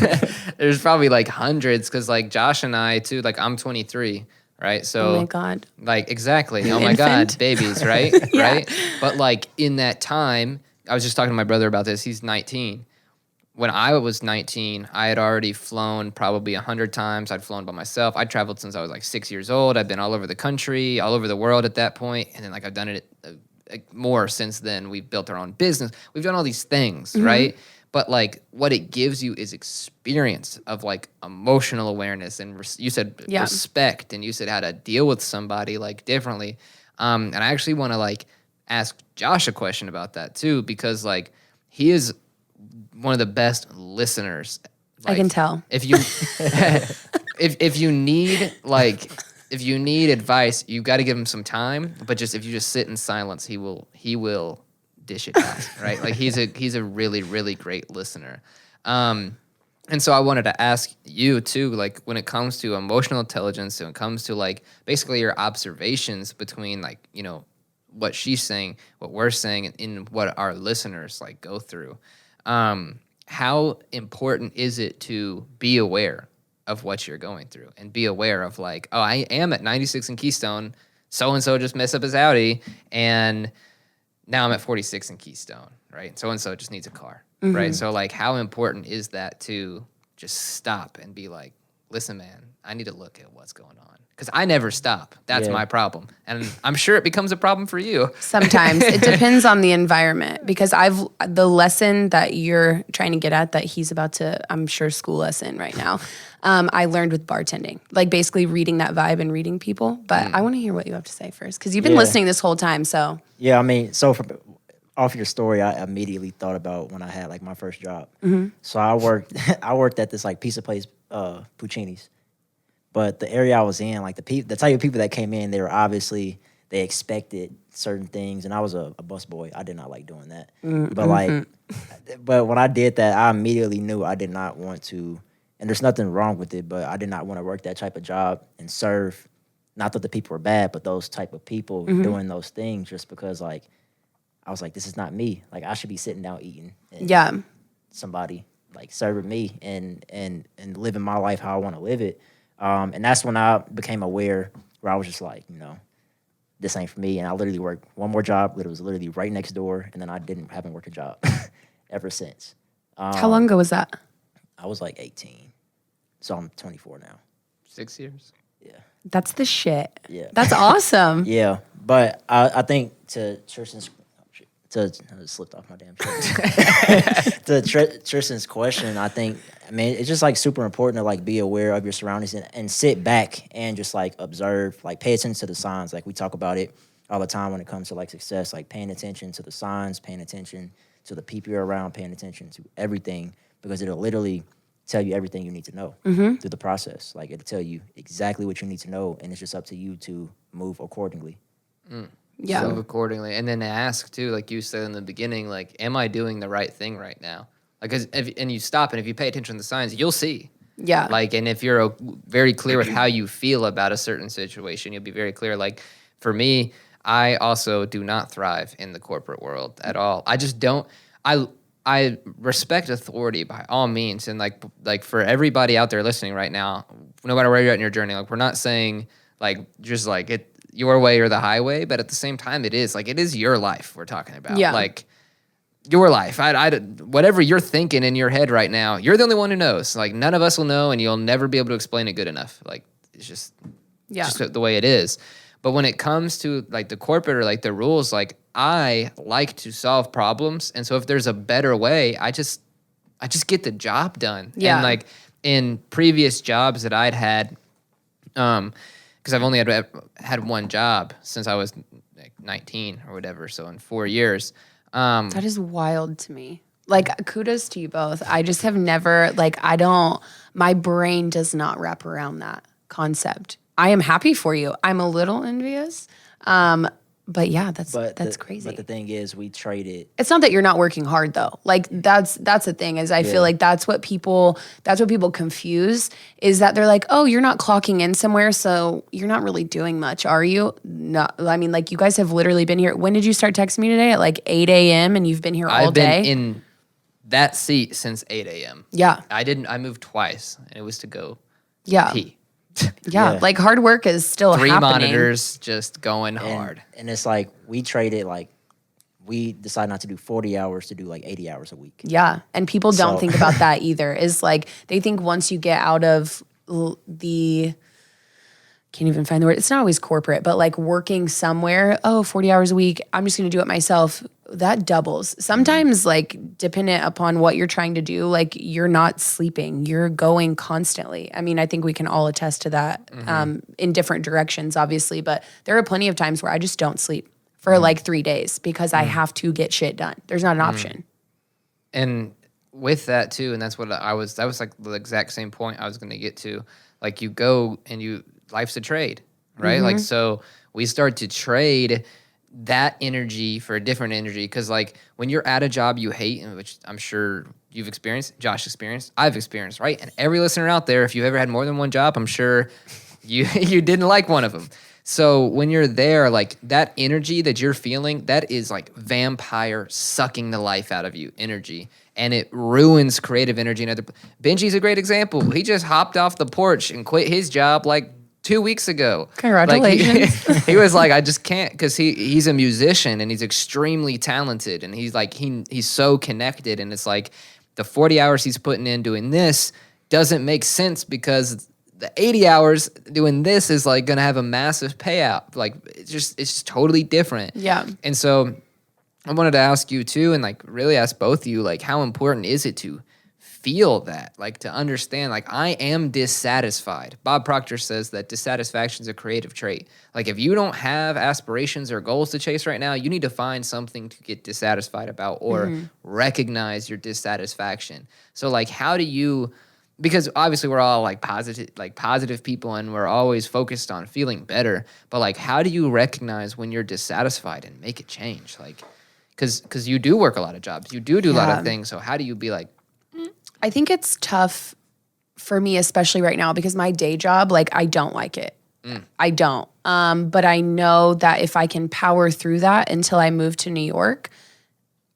There's probably like hundreds because like Josh and I too. Like I'm 23, right? So oh my God. Like exactly. Oh my God, babies, right? Right. But like in that time, I was just talking to my brother about this. He's 19. when I was 19, I had already flown probably 100 times. I'd flown by myself. I'd traveled since I was like 6 years old. I've been all over the country, all over the world at that point. And then like I've done it more since then. We've built our own business. We've done all these things, right? But like what it gives you is experience of like emotional awareness. And you said respect, and you said how to deal with somebody like differently. And I actually want to like ask Josh a question about that too, because like he is one of the best listeners. Like, I can tell. If you if you need advice, you got to give him some time. But just if you just sit in silence, he will dish it out, right? Like he's a really, really great listener. And so I wanted to ask you too, like when it comes to emotional intelligence, when it comes to like basically your observations between like, you know, what she's saying, what we're saying, and what our listeners like go through. How important is it to be aware of what you're going through and be aware of like, oh, I am at 96 in Keystone, so-and-so just messed up his Audi, and now I'm at 46 in Keystone, right? So-and-so just needs a car, right? So like how important is that to just stop and be like, listen, man, I need to look at what's going on. Because I never stop. That's my problem. And I'm sure it becomes a problem for you. Sometimes. It depends on the environment. Because the lesson that you're trying to get at that he's about to, I'm sure, school us in right now, I learned with bartending. Like basically reading that vibe and reading people. But I want to hear what you have to say first. Because you've been listening this whole time, so. Yeah, I mean, so off your story, I immediately thought about when I had like my first job. So I worked at this like pizza place, Puccini's. But the area I was in, like the type of people that came in, they expected certain things, and I was a bus boy. I did not like doing that. But when I did that, I immediately knew I did not want to, and there's nothing wrong with it, but I did not want to work that type of job and serve, not that the people were bad, but those type of people doing those things just because like, I was like, this is not me. Like I should be sitting down eating. And somebody like serving me and living my life how I want to live it. And that's when I became aware where I was just like, you know, this ain't for me. And I literally worked one more job that was literally right next door. And then I haven't worked a job ever since. How long ago was that? I was like 18. So I'm 24 now. 6 years? Yeah. That's the shit. Yeah. That's awesome. Yeah. But I think to Tristan's, I slipped off my damn shirt. To Tristan's question, I mean, it's just like super important to like be aware of your surroundings and sit back and just like observe, like pay attention to the signs. Like we talk about it all the time when it comes to like success, like paying attention to the signs, paying attention to the people you're around, paying attention to everything, because it'll literally tell you everything you need to know through the process. Like it'll tell you exactly what you need to know, and it's just up to you to move accordingly. Yeah. So accordingly. And then to ask too, like you said in the beginning, like, am I doing the right thing right now? Like, and you stop, and if you pay attention to the signs, you'll see. Yeah. Like, and if you're very clear with how you feel about a certain situation, you'll be very clear. Like, for me, I also do not thrive in the corporate world at all. I just don't. I respect authority by all means, and like for everybody out there listening right now, no matter where you're at in your journey, like we're not saying like just like it your way or the highway, but at the same time, it is your life we're talking about. Yeah. Like your life. Whatever you're thinking in your head right now, you're the only one who knows. Like none of us will know, and you'll never be able to explain it good enough. Like it's just the way it is. But when it comes to like the corporate or like the rules, like I like to solve problems, and so if there's a better way, I just get the job done. Yeah. And like in previous jobs that I'd had, because I've only had one job since I was like 19 or whatever, so in 4 years. That is wild to me. Like, kudos to you both. I just have never, like, my brain does not wrap around that concept. I am happy for you. I'm a little envious. But yeah, that's crazy. But the thing is, we traded. It's not that you're not working hard though. Like that's the thing is I feel like that's what people confuse is that they're like, oh, you're not clocking in somewhere, so you're not really doing much, are you? No, I mean, like you guys have literally been here. When did you start texting me today? At like 8 a.m. and you've been here all day? I've been in that seat since 8 a.m. Yeah. I moved twice, and it was to go pee. Yeah, like hard work is still 3 happening. monitors just going hard. And it's like we traded we decide not to do 40 hours to do like 80 hours a week. Yeah. And people don't think about that either. Is like, they think once you get out of can't even find the word. It's not always corporate, but like working somewhere, 40 hours a week, I'm just going to do it myself. That doubles. Sometimes like dependent upon what you're trying to do, like you're not sleeping, you're going constantly. I mean, I think we can all attest to that in different directions, obviously, but there are plenty of times where I just don't sleep for like 3 days because I have to get shit done. There's not an option. And with that too, and that's what that was like the exact same point I was going to get to. Like you go and life's a trade, right? Like, so we start to trade that energy for a different energy. Cause like when you're at a job you hate, which I'm sure you've experienced, Josh experienced, I've experienced, right? And every listener out there, if you've ever had more than one job, I'm sure you didn't like one of them. So when you're there, like that energy that you're feeling, that is like vampire sucking the life out of you energy. And it ruins creative energy. Benji's a great example. He just hopped off the porch and quit his job like 2 weeks ago. Congratulations. Like he was like, I just can't, because he's a musician and he's extremely talented and he's like, he's so connected, and it's like the 40 hours he's putting in doing this doesn't make sense because the 80 hours doing this is like going to have a massive payout. Like it's just totally different. Yeah. And so I wanted to ask you too, and like really ask both of you, like how important is it to feel that, like to understand, like I am dissatisfied. Bob Proctor says that dissatisfaction is a creative trait. Like if you don't have aspirations or goals to chase right now, you need to find something to get dissatisfied about or recognize your dissatisfaction. So like how do you, because obviously we're all like positive people and we're always focused on feeling better, but like how do you recognize when you're dissatisfied and make a change? Like because you do work a lot of jobs, you do a lot of things, so how do you be like, I think it's tough for me, especially right now, because my day job, like I don't like it. I don't. But I know that if I can power through that until I move to New York,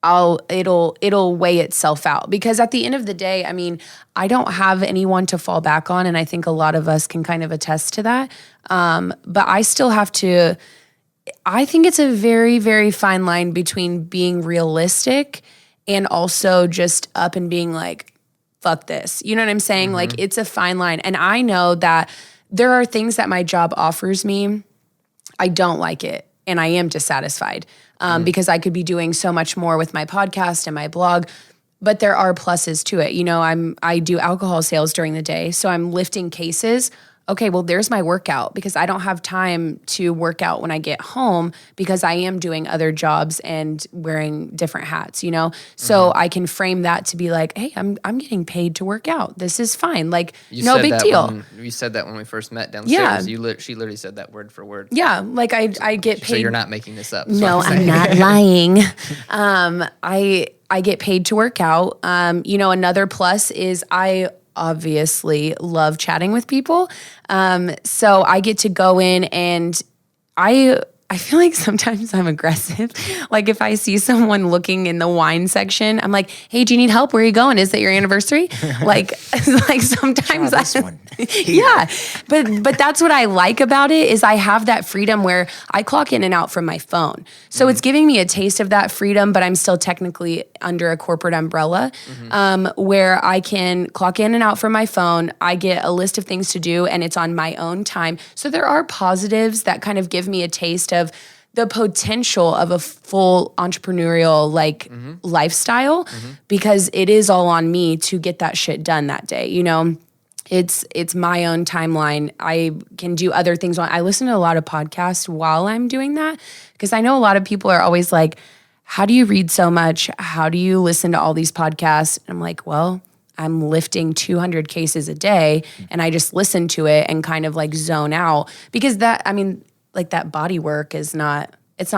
it'll weigh itself out. Because at the end of the day, I mean, I don't have anyone to fall back on, and I think a lot of us can kind of attest to that. But I still have to. I think it's a very, very fine line between being realistic and also just up and being like, fuck this. You know what I'm saying? Like it's a fine line. And I know that there are things that my job offers me. I don't like it. And I am dissatisfied because I could be doing so much more with my podcast and my blog. But there are pluses to it. You know, I do alcohol sales during the day. So I'm lifting cases. Okay, well, there's my workout because I don't have time to work out when I get home because I am doing other jobs and wearing different hats, you know? So I can frame that to be like, hey, I'm getting paid to work out. This is fine. Like, no big deal. You said that when we first met downstairs. Yeah. She literally said that word for word. Yeah, like I get paid. So you're not making this up. No, I'm not lying. I get paid to work out. You know, another plus is I obviously love chatting with people. So I get to go in and I feel like sometimes I'm aggressive. Like if I see someone looking in the wine section, I'm like, hey, do you need help? Where are you going? Is it your anniversary? like sometimes yeah. But that's what I like about it is I have that freedom where I clock in and out from my phone. So it's giving me a taste of that freedom, but I'm still technically under a corporate umbrella where I can clock in and out from my phone. I get a list of things to do and it's on my own time. So there are positives that kind of give me a taste of the potential of a full entrepreneurial lifestyle because it is all on me to get that shit done that day. You know, it's my own timeline. I can do other things. I listen to a lot of podcasts while I'm doing that because I know a lot of people are always like, how do you read so much? How do you listen to all these podcasts? And I'm like, well, I'm lifting 200 cases a day and I just listen to it and kind of like zone out because like that body work it's not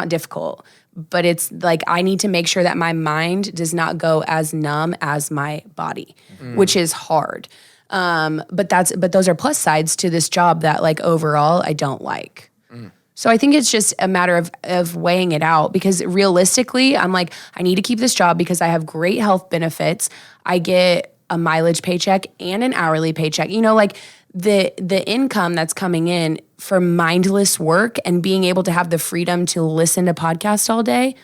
difficult, but it's like I need to make sure that my mind does not go as numb as my body, which is hard. But those are plus sides to this job that like overall I don't like. So I think it's just a matter of weighing it out because realistically, I'm like, I need to keep this job because I have great health benefits. I get a mileage paycheck and an hourly paycheck. You know, like the income that's coming in for mindless work and being able to have the freedom to listen to podcasts all day,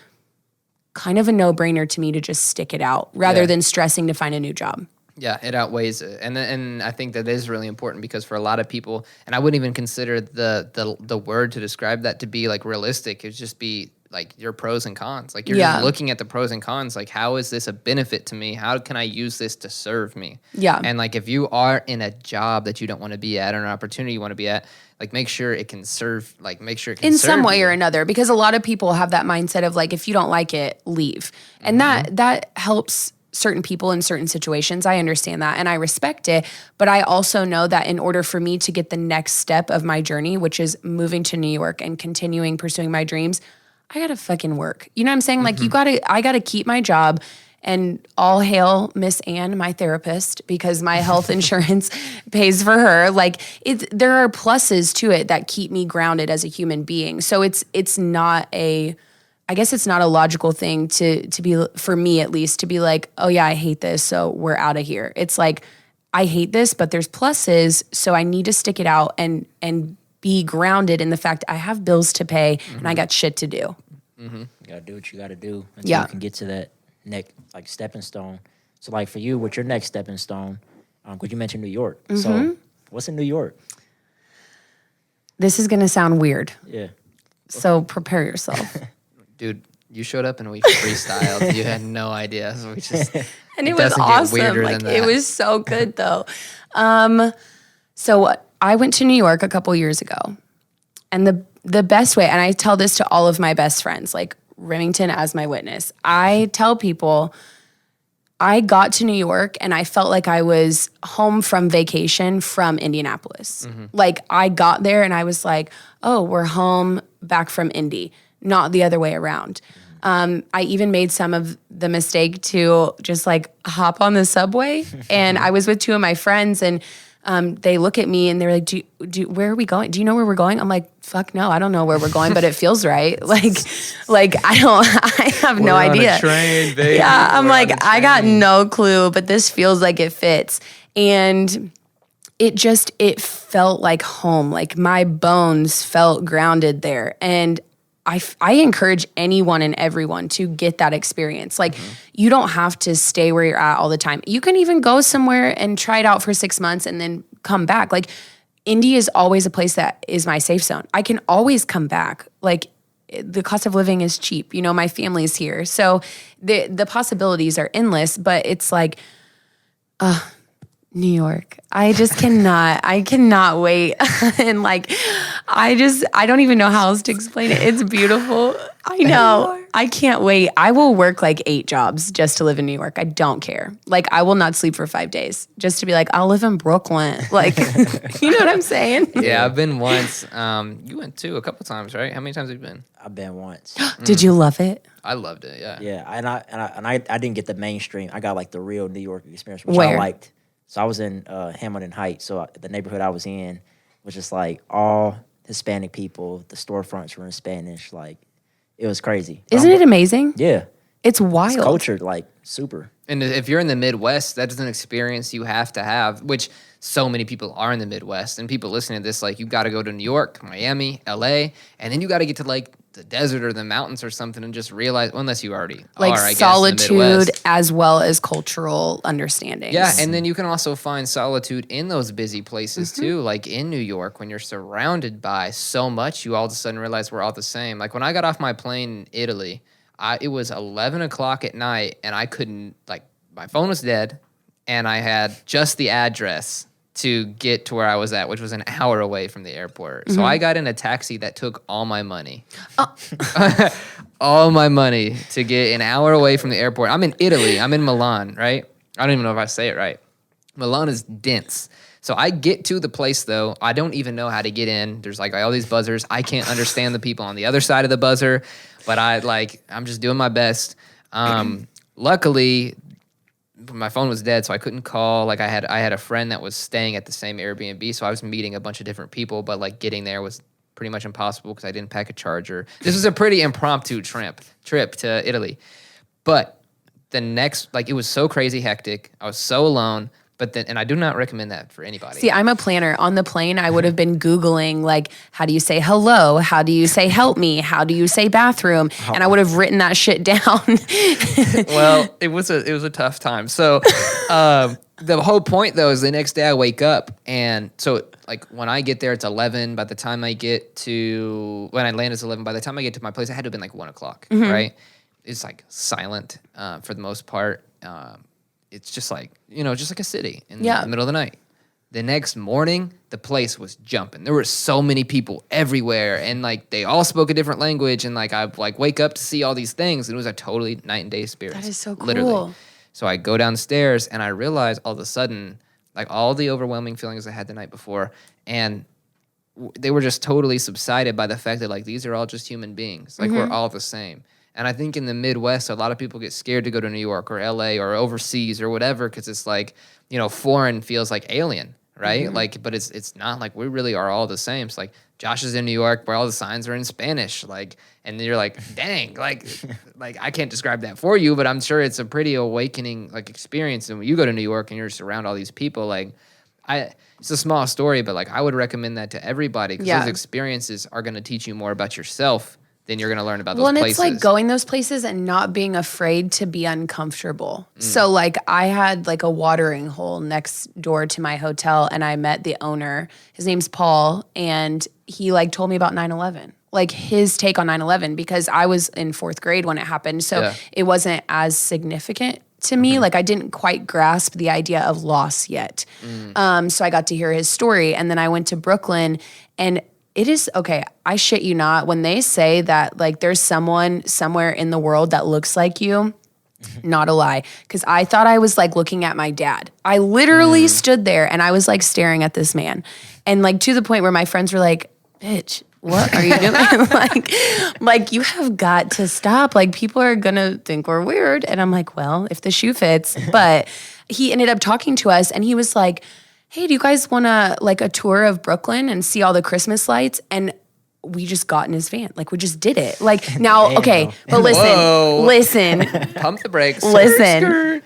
kind of a no-brainer to me to just stick it out rather than stressing to find a new job. Yeah, it outweighs it, and I think that is really important because for a lot of people, and I wouldn't even consider the word to describe that to be like realistic. It'd just be like your pros and cons. Like you're just looking at the pros and cons. Like how is this a benefit to me? How can I use this to serve me? Yeah. And like if you are in a job that you don't want to be at or an opportunity you want to be at, like make sure it can serve. Like make sure it can in serve some way you. or another, because a lot of people have that mindset of like, if you don't like it, leave, and that helps certain people in certain situations. I understand that and I respect it, but I also know that in order for me to get the next step of my journey, which is moving to New York and continuing pursuing my dreams, I gotta fucking work. You know what I'm saying? Like I gotta keep my job, and all hail Miss Ann, my therapist, because my health insurance pays for her. Like there are pluses to it that keep me grounded as a human being. So it's not I guess it's not a logical thing to be, for me at least, to be like, oh yeah, I hate this, so we're out of here. It's like, I hate this, but there's pluses, so I need to stick it out and be grounded in the fact I have bills to pay and I got shit to do. You gotta do what you gotta do until you can get to that next like stepping stone. So like for you, what's your next stepping stone? Because you mentioned New York. So what's in New York? This is gonna sound weird, Yeah. so prepare yourself. Dude, you showed up and we freestyled. You had no idea. So we just And it was awesome. Like it was so good though. So I went to New York a couple years ago, and the best way, and I tell this to all of my best friends, like Remington as my witness. I tell people I got to New York and I felt like I was home from vacation from Indianapolis. Like I got there and I was like, oh, we're home back from Indy, not the other way around. I even made some of the mistake to just like hop on the subway, and I was with two of my friends, and they look at me and they're like, where are we going? Do you know where we're going? I'm like, fuck no, I don't know where we're going, but it feels right. Like I have no idea. On a train, baby. Yeah, I'm We're like, on a I got train. no clue, but this feels like it fits. And it felt like home. Like my bones felt grounded there. And I encourage anyone and everyone to get that experience. Like you don't have to stay where you're at all the time. You can even go somewhere and try it out for 6 months and then come back. Like Indy is always a place that is my safe zone. I can always come back. Like the cost of living is cheap. You know, my family's here. So the possibilities are endless, but it's like, New York. I just I cannot wait. And like, I don't even know how else to explain it. It's beautiful. I know. I can't wait. I will work like 8 jobs just to live in New York. I don't care. Like, I will not sleep for 5 days just to be like, I'll live in Brooklyn. Like, you know what I'm saying? Yeah, I've been once. You went too a couple times, right? How many times have you been? I've been once. Did you love it? I loved it. Yeah. Yeah, and I didn't get the mainstream. I got like the real New York experience, which Where? I liked. So I was in Hamilton Heights. So the neighborhood I was in was just like all Hispanic people. The storefronts were in Spanish. Like it was crazy. Isn't it amazing? Yeah, It's wild. it's cultured like super. And if you're in the Midwest, that's an experience you have to have, which so many people are in the Midwest. And people listening to this, like, you got to go to New York, Miami, LA, and then you got to get to, like, the desert or the mountains or something and just realize, well, unless you already Like are, I guess, solitude in the Midwest. as well as cultural understandings. Yeah, and then you can also find solitude in those busy places too, like in New York when you're surrounded by so much, you all of a sudden realize we're all the same. Like when I got off my plane in Italy, it was 11 o'clock at night and I couldn't, like, my phone was dead and I had just the address to get to where I was at, which was an hour away from the airport. So I got in a taxi that took all my money. All my money to get an hour away from the airport. I'm in Italy. I'm in Milan, right? I don't even know if I say it right. Milan is dense. So I get to the place, though. I don't even know how to get in. There's like all these buzzers. I can't understand the people on the other side of the buzzer, but I'm just doing my best. Luckily, my phone was dead, so I couldn't call. Like I had a friend that was staying at the same Airbnb, so I was meeting a bunch of different people, but like getting there was pretty much impossible because I didn't pack a charger. This was a pretty impromptu trip to Italy. But the next, like, it was so crazy hectic. I was so alone. But then, and I do not recommend that for anybody. See, I'm a planner. On the plane, I would have been Googling, like, how do you say hello? How do you say help me? How do you say bathroom? And I would have written that shit down. Well, it was a tough time. So the whole point, though, is the next day I wake up. And so, like, when I get there, it's 11. By the time I get to, when I land, it's 11. By the time I get to my place, it had to have been like 1 o'clock, right? It's like silent for the most part. It's just like, just like a city in the middle of the night. The next morning, the place was jumping. There were so many people everywhere, and like they all spoke a different language. And like I like wake up to see all these things, and it was a totally night and day experience. That is so cool. Literally. So I go downstairs, and I realize all of a sudden, like all the overwhelming feelings I had the night before, and they were just totally subsided by the fact that like these are all just human beings. Like we're all the same. And I think in the Midwest, a lot of people get scared to go to New York or LA or overseas or whatever because it's like, foreign feels like alien, right? Like, but it's not. Like, we really are all the same. It's like Josh is in New York where all the signs are in Spanish, like, and you're like, dang, like I can't describe that for you, but I'm sure it's a pretty awakening like experience. And when you go to New York and you're around all these people, like, it's a small story, but like I would recommend that to everybody because those experiences are going to teach you more about yourself than you're going to learn about those places. Well, and it's like going those places and not being afraid to be uncomfortable. So like I had like a watering hole next door to my hotel and I met the owner. His name's Paul, and he like told me about 9/11. Like his take on 9/11 because I was in 4th grade when it happened. So it wasn't as significant to me. Like I didn't quite grasp the idea of loss yet. So I got to hear his story, and then I went to Brooklyn, and it is, okay, I shit you not, when they say that like there's someone somewhere in the world that looks like you, not a lie, because I thought I was like looking at my dad. I literally stood there and I was like staring at this man, and like to the point where my friends were like, bitch, what are you doing? like you have got to stop. Like people are gonna think we're weird. And I'm like, well, if the shoe fits. But he ended up talking to us and he was like, hey, do you guys want like a tour of Brooklyn and see all the Christmas lights? And we just got in his van. Like we just did it. Like now, okay, but listen. Pump the brakes. Listen.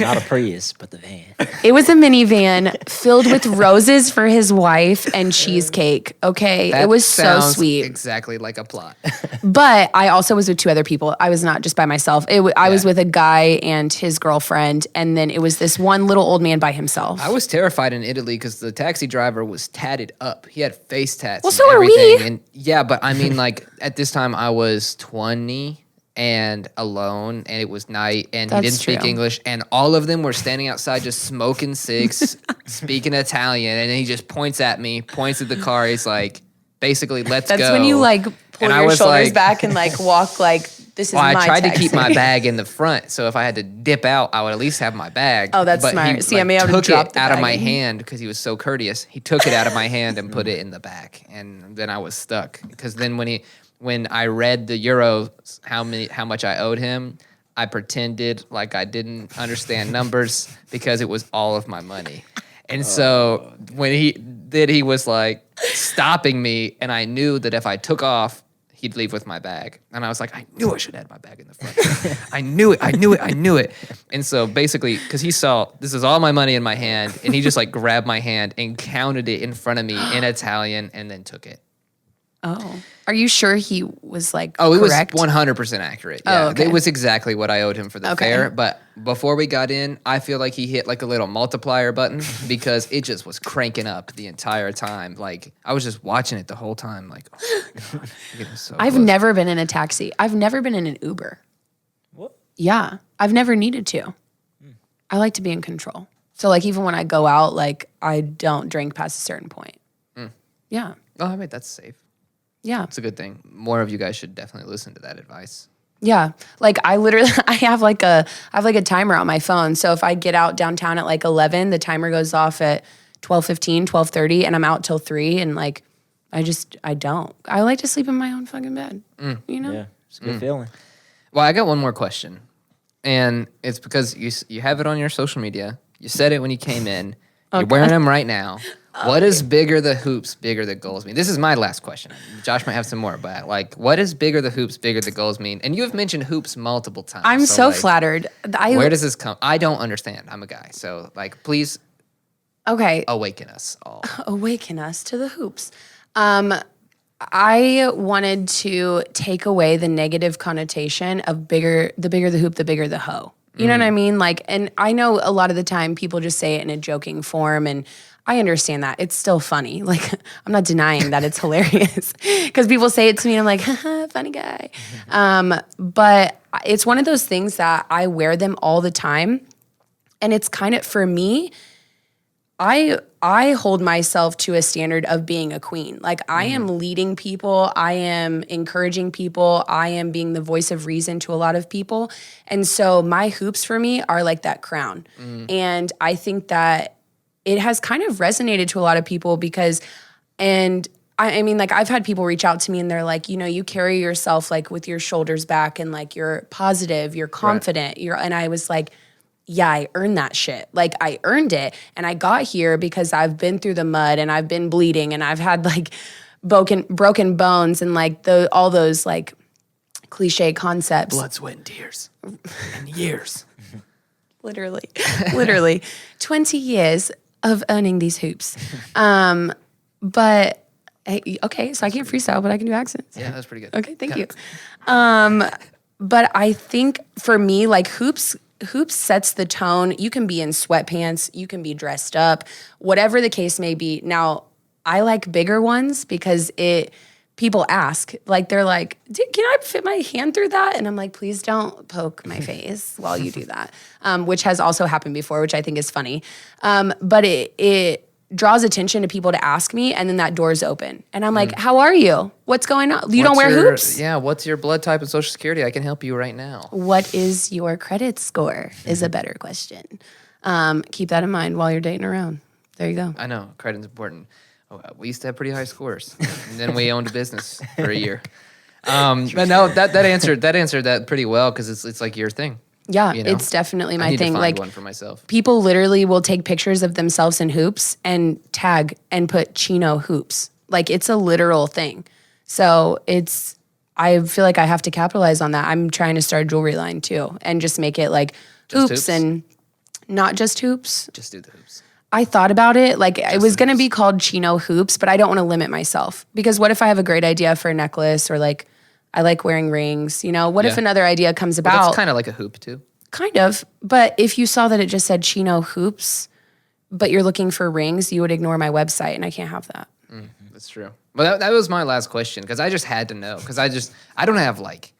Not a Prius, but the van. It was a minivan filled with roses for his wife and cheesecake. Okay, That it was so sounds sweet. Exactly like a plot. But I also was with 2 other people. I was not just by myself. I was with a guy and his girlfriend, and then it was this one little old man by himself. I was terrified in Italy because the taxi driver was tatted up. He had face tats. Well, and so are we. And yeah, but I mean, like at this time I was 20 and alone, and it was night, and he didn't speak English, and all of them were standing outside just smoking cigs, speaking Italian, and then he just points at me, points at the car. He's like, basically, let's go. That's when you like pull your shoulders back and like walk like this is my I tried taxi. to keep my bag in the front, so if I had to dip out, I would at least have my bag. Oh, that's but smart. He, See, I may have took dropped it the out of bag my in. hand because he was so courteous. He took it out of my hand and put it in the back, and then I was stuck. Because then when I read the euros, how much I owed him, I pretended like I didn't understand numbers because it was all of my money. And so when he was like stopping me, and I knew that if I took off, he'd leave with my bag. And I was like, I knew I should have had my bag in the front. I knew it. And so basically, because he saw this is all my money in my hand, and he just like grabbed my hand and counted it in front of me in Italian and then took it. Oh. Are you sure he was like it correct? was 100% accurate. Yeah, okay. It was exactly what I owed him for the fare. But before we got in, I feel like he hit like a little multiplier button because it just was cranking up the entire time. Like I was just watching it the whole time. Like, oh my God, getting so I've close. never been in a taxi. I've never been in an Uber. What? Yeah, I've never needed to. I like to be in control. So like even when I go out, like I don't drink past a certain point. Yeah. Oh, I mean, that's safe. Yeah. It's a good thing. More of you guys should definitely listen to that advice. Yeah. Like I have like a timer on my phone. So if I get out downtown at like 11, the timer goes off at 12:15, 12:30, and I'm out till 3. And like, I don't. I like to sleep in my own fucking bed. You know? Yeah, it's a good feeling. Well, I got one more question. And it's because you have it on your social media. You said it when you came in. You're wearing them right now. What is bigger, the hoops, bigger the goals mean? This is my last question. Josh might have some more, but like, what is bigger the hoops, bigger the goals mean? And you have mentioned hoops multiple times. I'm so like, flattered. Where does this come? I don't understand. I'm a guy. So like, please awaken us all. Awaken us to the hoops. I wanted to take away the negative connotation of the bigger the hoop, the bigger the hoe. You know what I mean? Like, and I know a lot of the time people just say it in a joking form, and I understand that. It's still funny. Like, I'm not denying that it's hilarious because people say it to me and I'm like, haha, funny guy. But it's one of those things that I wear them all the time. And it's kind of, for me, I hold myself to a standard of being a queen. Like, I am leading people. I am encouraging people. I am being the voice of reason to a lot of people. And so my hoops for me are like that crown. And I think that it has kind of resonated to a lot of people because, and I mean, like, I've had people reach out to me and they're like, you know, you carry yourself like with your shoulders back and like you're positive, you're confident. And I was like, yeah, I earned that shit. Like, I earned it. And I got here because I've been through the mud and I've been bleeding and I've had like broken bones and like all those like cliche concepts. Blood, sweat, and tears. And years. Literally 20 years of earning these hoops. But hey, okay, so I can't freestyle, but I can do accents. Yeah, that's pretty good. Okay, thank you. But I think for me, like, hoops sets the tone. You can be in sweatpants, you can be dressed up, whatever the case may be. Now, I like bigger ones because people ask, like, they're like, can I fit my hand through that? And I'm like, please don't poke my face while you do that, which has also happened before, which I think is funny. But it draws attention to people to ask me, and then that door's open. And I'm like, how are you? What's going on? You don't wear hoops? Yeah, what's your blood type and social security? I can help you right now. What is your credit score is a better question. Keep that in mind while you're dating around. There you go. I know, credit's important. We used to have pretty high scores, and then we owned a business for a year. But no, that answered that pretty well because it's like your thing. Yeah, you know? It's definitely my I need thing. To find like, one for myself. People literally will take pictures of themselves in hoops and tag and put Cheeno hoops. Like, it's a literal thing. So I feel like I have to capitalize on that. I'm trying to start a jewelry line too, and just make it like hoops and not just hoops. Just do the hoops. I thought about it. Like, it was going to be called Cheeno hoops, but I don't want to limit myself because what if I have a great idea for a necklace, or like, I like wearing rings, you know? What if another idea comes about? Well, that's kind of like a hoop too. Kind of. But if you saw that it just said Cheeno hoops, but you're looking for rings, you would ignore my website, and I can't have that. That's true. Well, that was my last question because I just had to know because I don't have like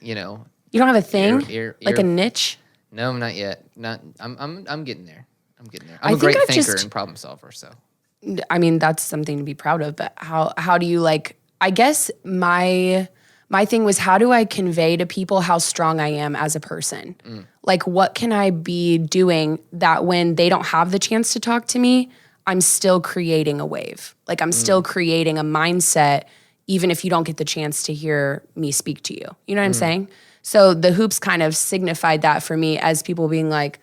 you know. You don't have a thing? Like a niche? No, not yet. I'm getting there. I'm a great thinker and problem solver. So, I mean, that's something to be proud of. But how do you like? I guess my thing was, how do I convey to people how strong I am as a person? Like, what can I be doing that when they don't have the chance to talk to me, I'm still creating a wave. Like, I'm still creating a mindset, even if you don't get the chance to hear me speak to you. You know what I'm saying? So the hoops kind of signified that for me as people being like,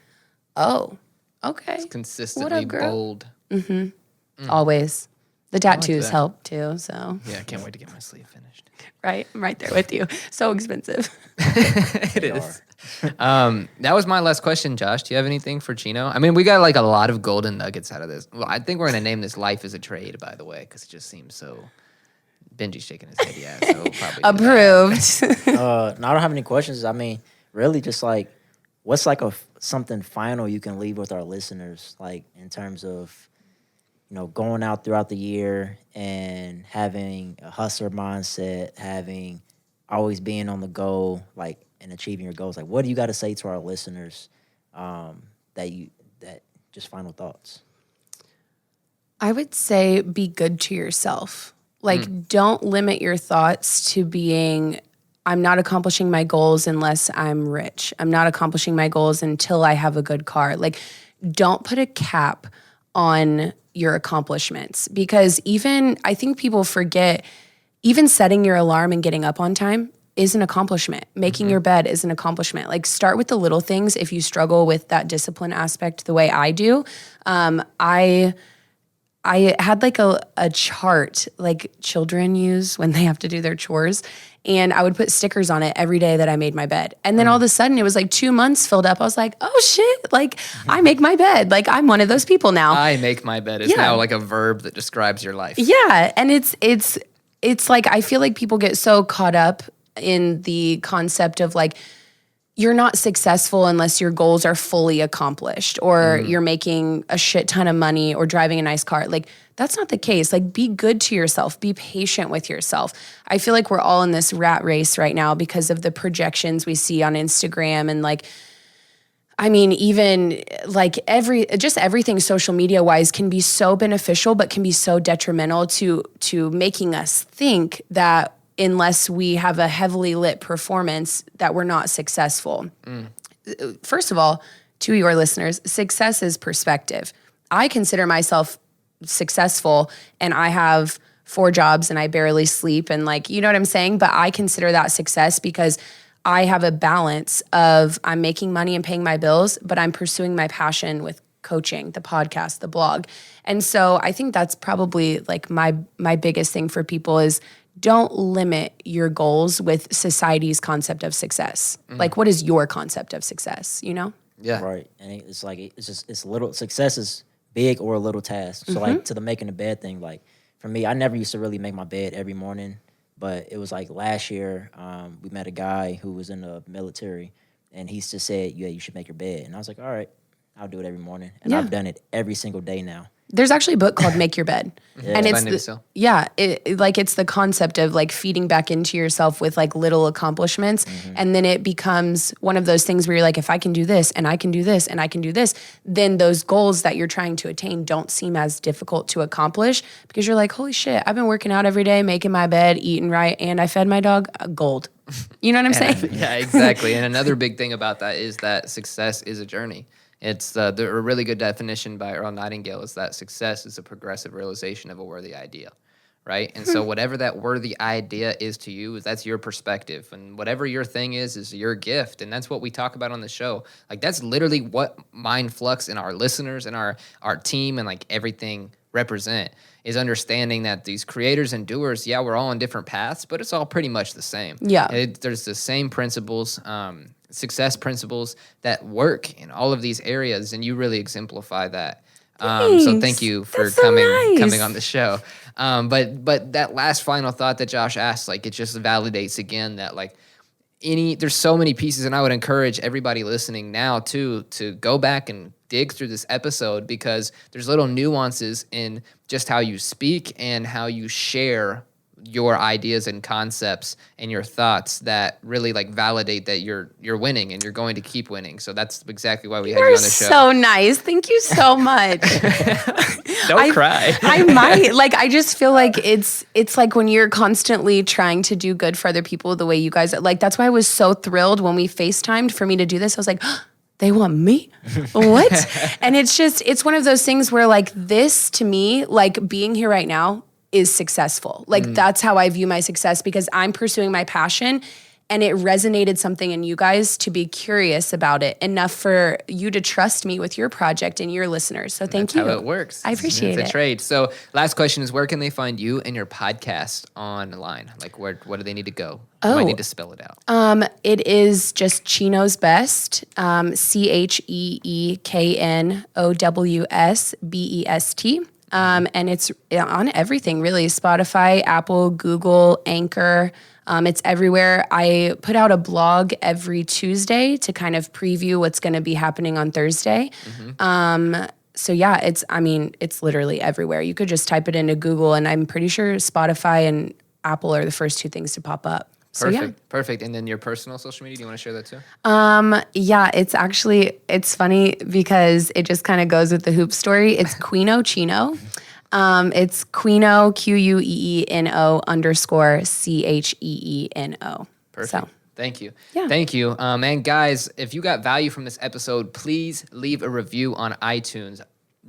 oh, okay. It's consistently bold. Always. The tattoos help too, so. Yeah, I can't wait to get my sleeve finished. Right, I'm right there with you. So expensive. It is. That was my last question, Josh. Do you have anything for Cheeno? I mean, we got like a lot of golden nuggets out of this. Well, I think we're going to name this Life is a Trade, by the way, because it just seems so... Benji's shaking his head, yeah. So probably approved. No, I don't have any questions. I mean, really just like, what's like something final you can leave with our listeners, like in terms of, you know, going out throughout the year and having a hustler mindset, always being on the go, like, and achieving your goals. Like, what do you got to say to our listeners that just final thoughts? I would say be good to yourself. Like, don't limit your thoughts to being, I'm not accomplishing my goals unless I'm rich. I'm not accomplishing my goals until I have a good car. Like, don't put a cap on your accomplishments, because I think people forget, even setting your alarm and getting up on time is an accomplishment. Making your bed is an accomplishment. Like, start with the little things if you struggle with that discipline aspect the way I do. I had like a chart like children use when they have to do their chores. And I would put stickers on it every day that I made my bed. And then all of a sudden it was like 2 months filled up. I was like, oh shit, like I make my bed. Like I'm one of those people now. I make my bed is now like a verb that describes your life. Yeah. And it's like, I feel like people get so caught up in the concept of like, you're not successful unless your goals are fully accomplished or you're making a shit ton of money or driving a nice car. Like that's not the case. Like be good to yourself, be patient with yourself. I feel like we're all in this rat race right now because of the projections we see on Instagram and like, I mean, even like everything social media wise can be so beneficial, but can be so detrimental to making us think that unless we have a heavily lit performance that we're not successful. First of all, to your listeners, success is perspective. I consider myself successful and I have 4 jobs and I barely sleep and like, you know what I'm saying? But I consider that success because I have a balance of I'm making money and paying my bills, but I'm pursuing my passion with coaching, the podcast, the blog. And so I think that's probably like my biggest thing for people is don't limit your goals with society's concept of success. Like, what is your concept of success, you know? Yeah. Right. And it's like, it's little, success is big or a little task. So like to the making the bed thing, like for me, I never used to really make my bed every morning, but it was like last year, we met a guy who was in the military and he just said, yeah, you should make your bed. And I was like, all right, I'll do it every morning. And I've done it every single day now. There's actually a book called Make Your Bed. And it's it's the concept of like feeding back into yourself with like little accomplishments. And then it becomes one of those things where you're like, if I can do this and I can do this and I can do this, then those goals that you're trying to attain don't seem as difficult to accomplish because you're like, holy shit, I've been working out every day, making my bed, eating right, and I fed my dog gold. You know what I'm saying? Yeah, exactly. And another big thing about that is that success is a journey. It's a really good definition by Earl Nightingale is that success is a progressive realization of a worthy idea, right? And so whatever that worthy idea is to you, that's your perspective. And whatever your thing is your gift. And that's what we talk about on the show. Like that's literally what Mind Flux and our listeners and our team and like everything represent is understanding that these creators and doers, we're all on different paths, but it's all pretty much the same. Yeah. There's the same principles, success principles that work in all of these areas, and you really exemplify that. So thank you for coming on the show. But that last final thought that Josh asked, like it just validates again that like there's so many pieces, and I would encourage everybody listening now to go back and dig through this episode because there's little nuances in just how you speak and how you share your ideas and concepts and your thoughts that really like validate that you're winning and you're going to keep winning. So that's exactly why we had you on the show. So nice. Thank you so much. Don't cry. I might. Like I just feel like it's like when you're constantly trying to do good for other people the way you guys like that's why I was so thrilled when we FaceTimed for me to do this. I was like, they want me? What? And it's one of those things where like this to me, like being here right now is successful. Like that's how I view my success because I'm pursuing my passion and it resonated something in you guys to be curious about it enough for you to trust me with your project and your listeners. So thank you. That's how it works. I appreciate it. It's a trade. So last question is where can they find you and your podcast online? Like what do they need to go? I need to spell it out. It is just Cheeknowsbest, CheeknowsBest. And it's on everything, really. Spotify, Apple, Google, Anchor. It's everywhere. I put out a blog every Tuesday to kind of preview what's going to be happening on Thursday. So yeah, it's literally everywhere. You could just type it into Google, and I'm pretty sure Spotify and Apple are the first 2 things to pop up. Perfect. And then your personal social media, do you want to share that too? It's funny because it just kind of goes with the hoop story. It's Cheeno. It's Cheeno, QUEENO_CHEENO. Perfect. So. Thank you. Yeah. Thank you. And guys, if you got value from this episode, please leave a review on iTunes.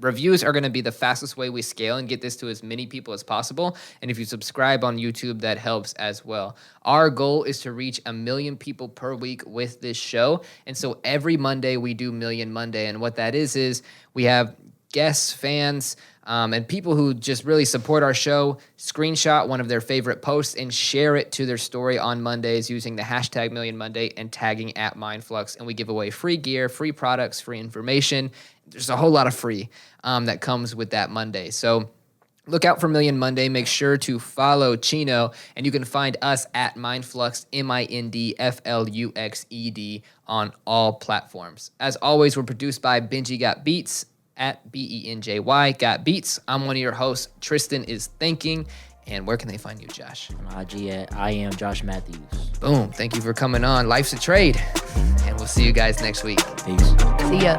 Reviews are going to be the fastest way we scale and get this to as many people as possible. And if you subscribe on YouTube, that helps as well. Our goal is to reach 1 million people per week with this show. And so every Monday we do Million Monday. And what that is we have guests, fans, and people who just really support our show, screenshot one of their favorite posts and share it to their story on Mondays using the hashtag #MillionMonday and tagging @MindFlux. And we give away free gear, free products, free information. There's a whole lot of free that comes with that Monday. So look out for Million Monday. Make sure to follow Cheeno, and you can find us at MindFluxed, MindFluxed, on all platforms. As always, we're produced by Benji Got Beats at BENJY Got Beats. I'm one of your hosts. Tristan is thinking. And where can they find you, Josh? On IG at I am Josh Matthews. Boom. Thank you for coming on. Life's a trade. And we'll see you guys next week. Peace. See ya.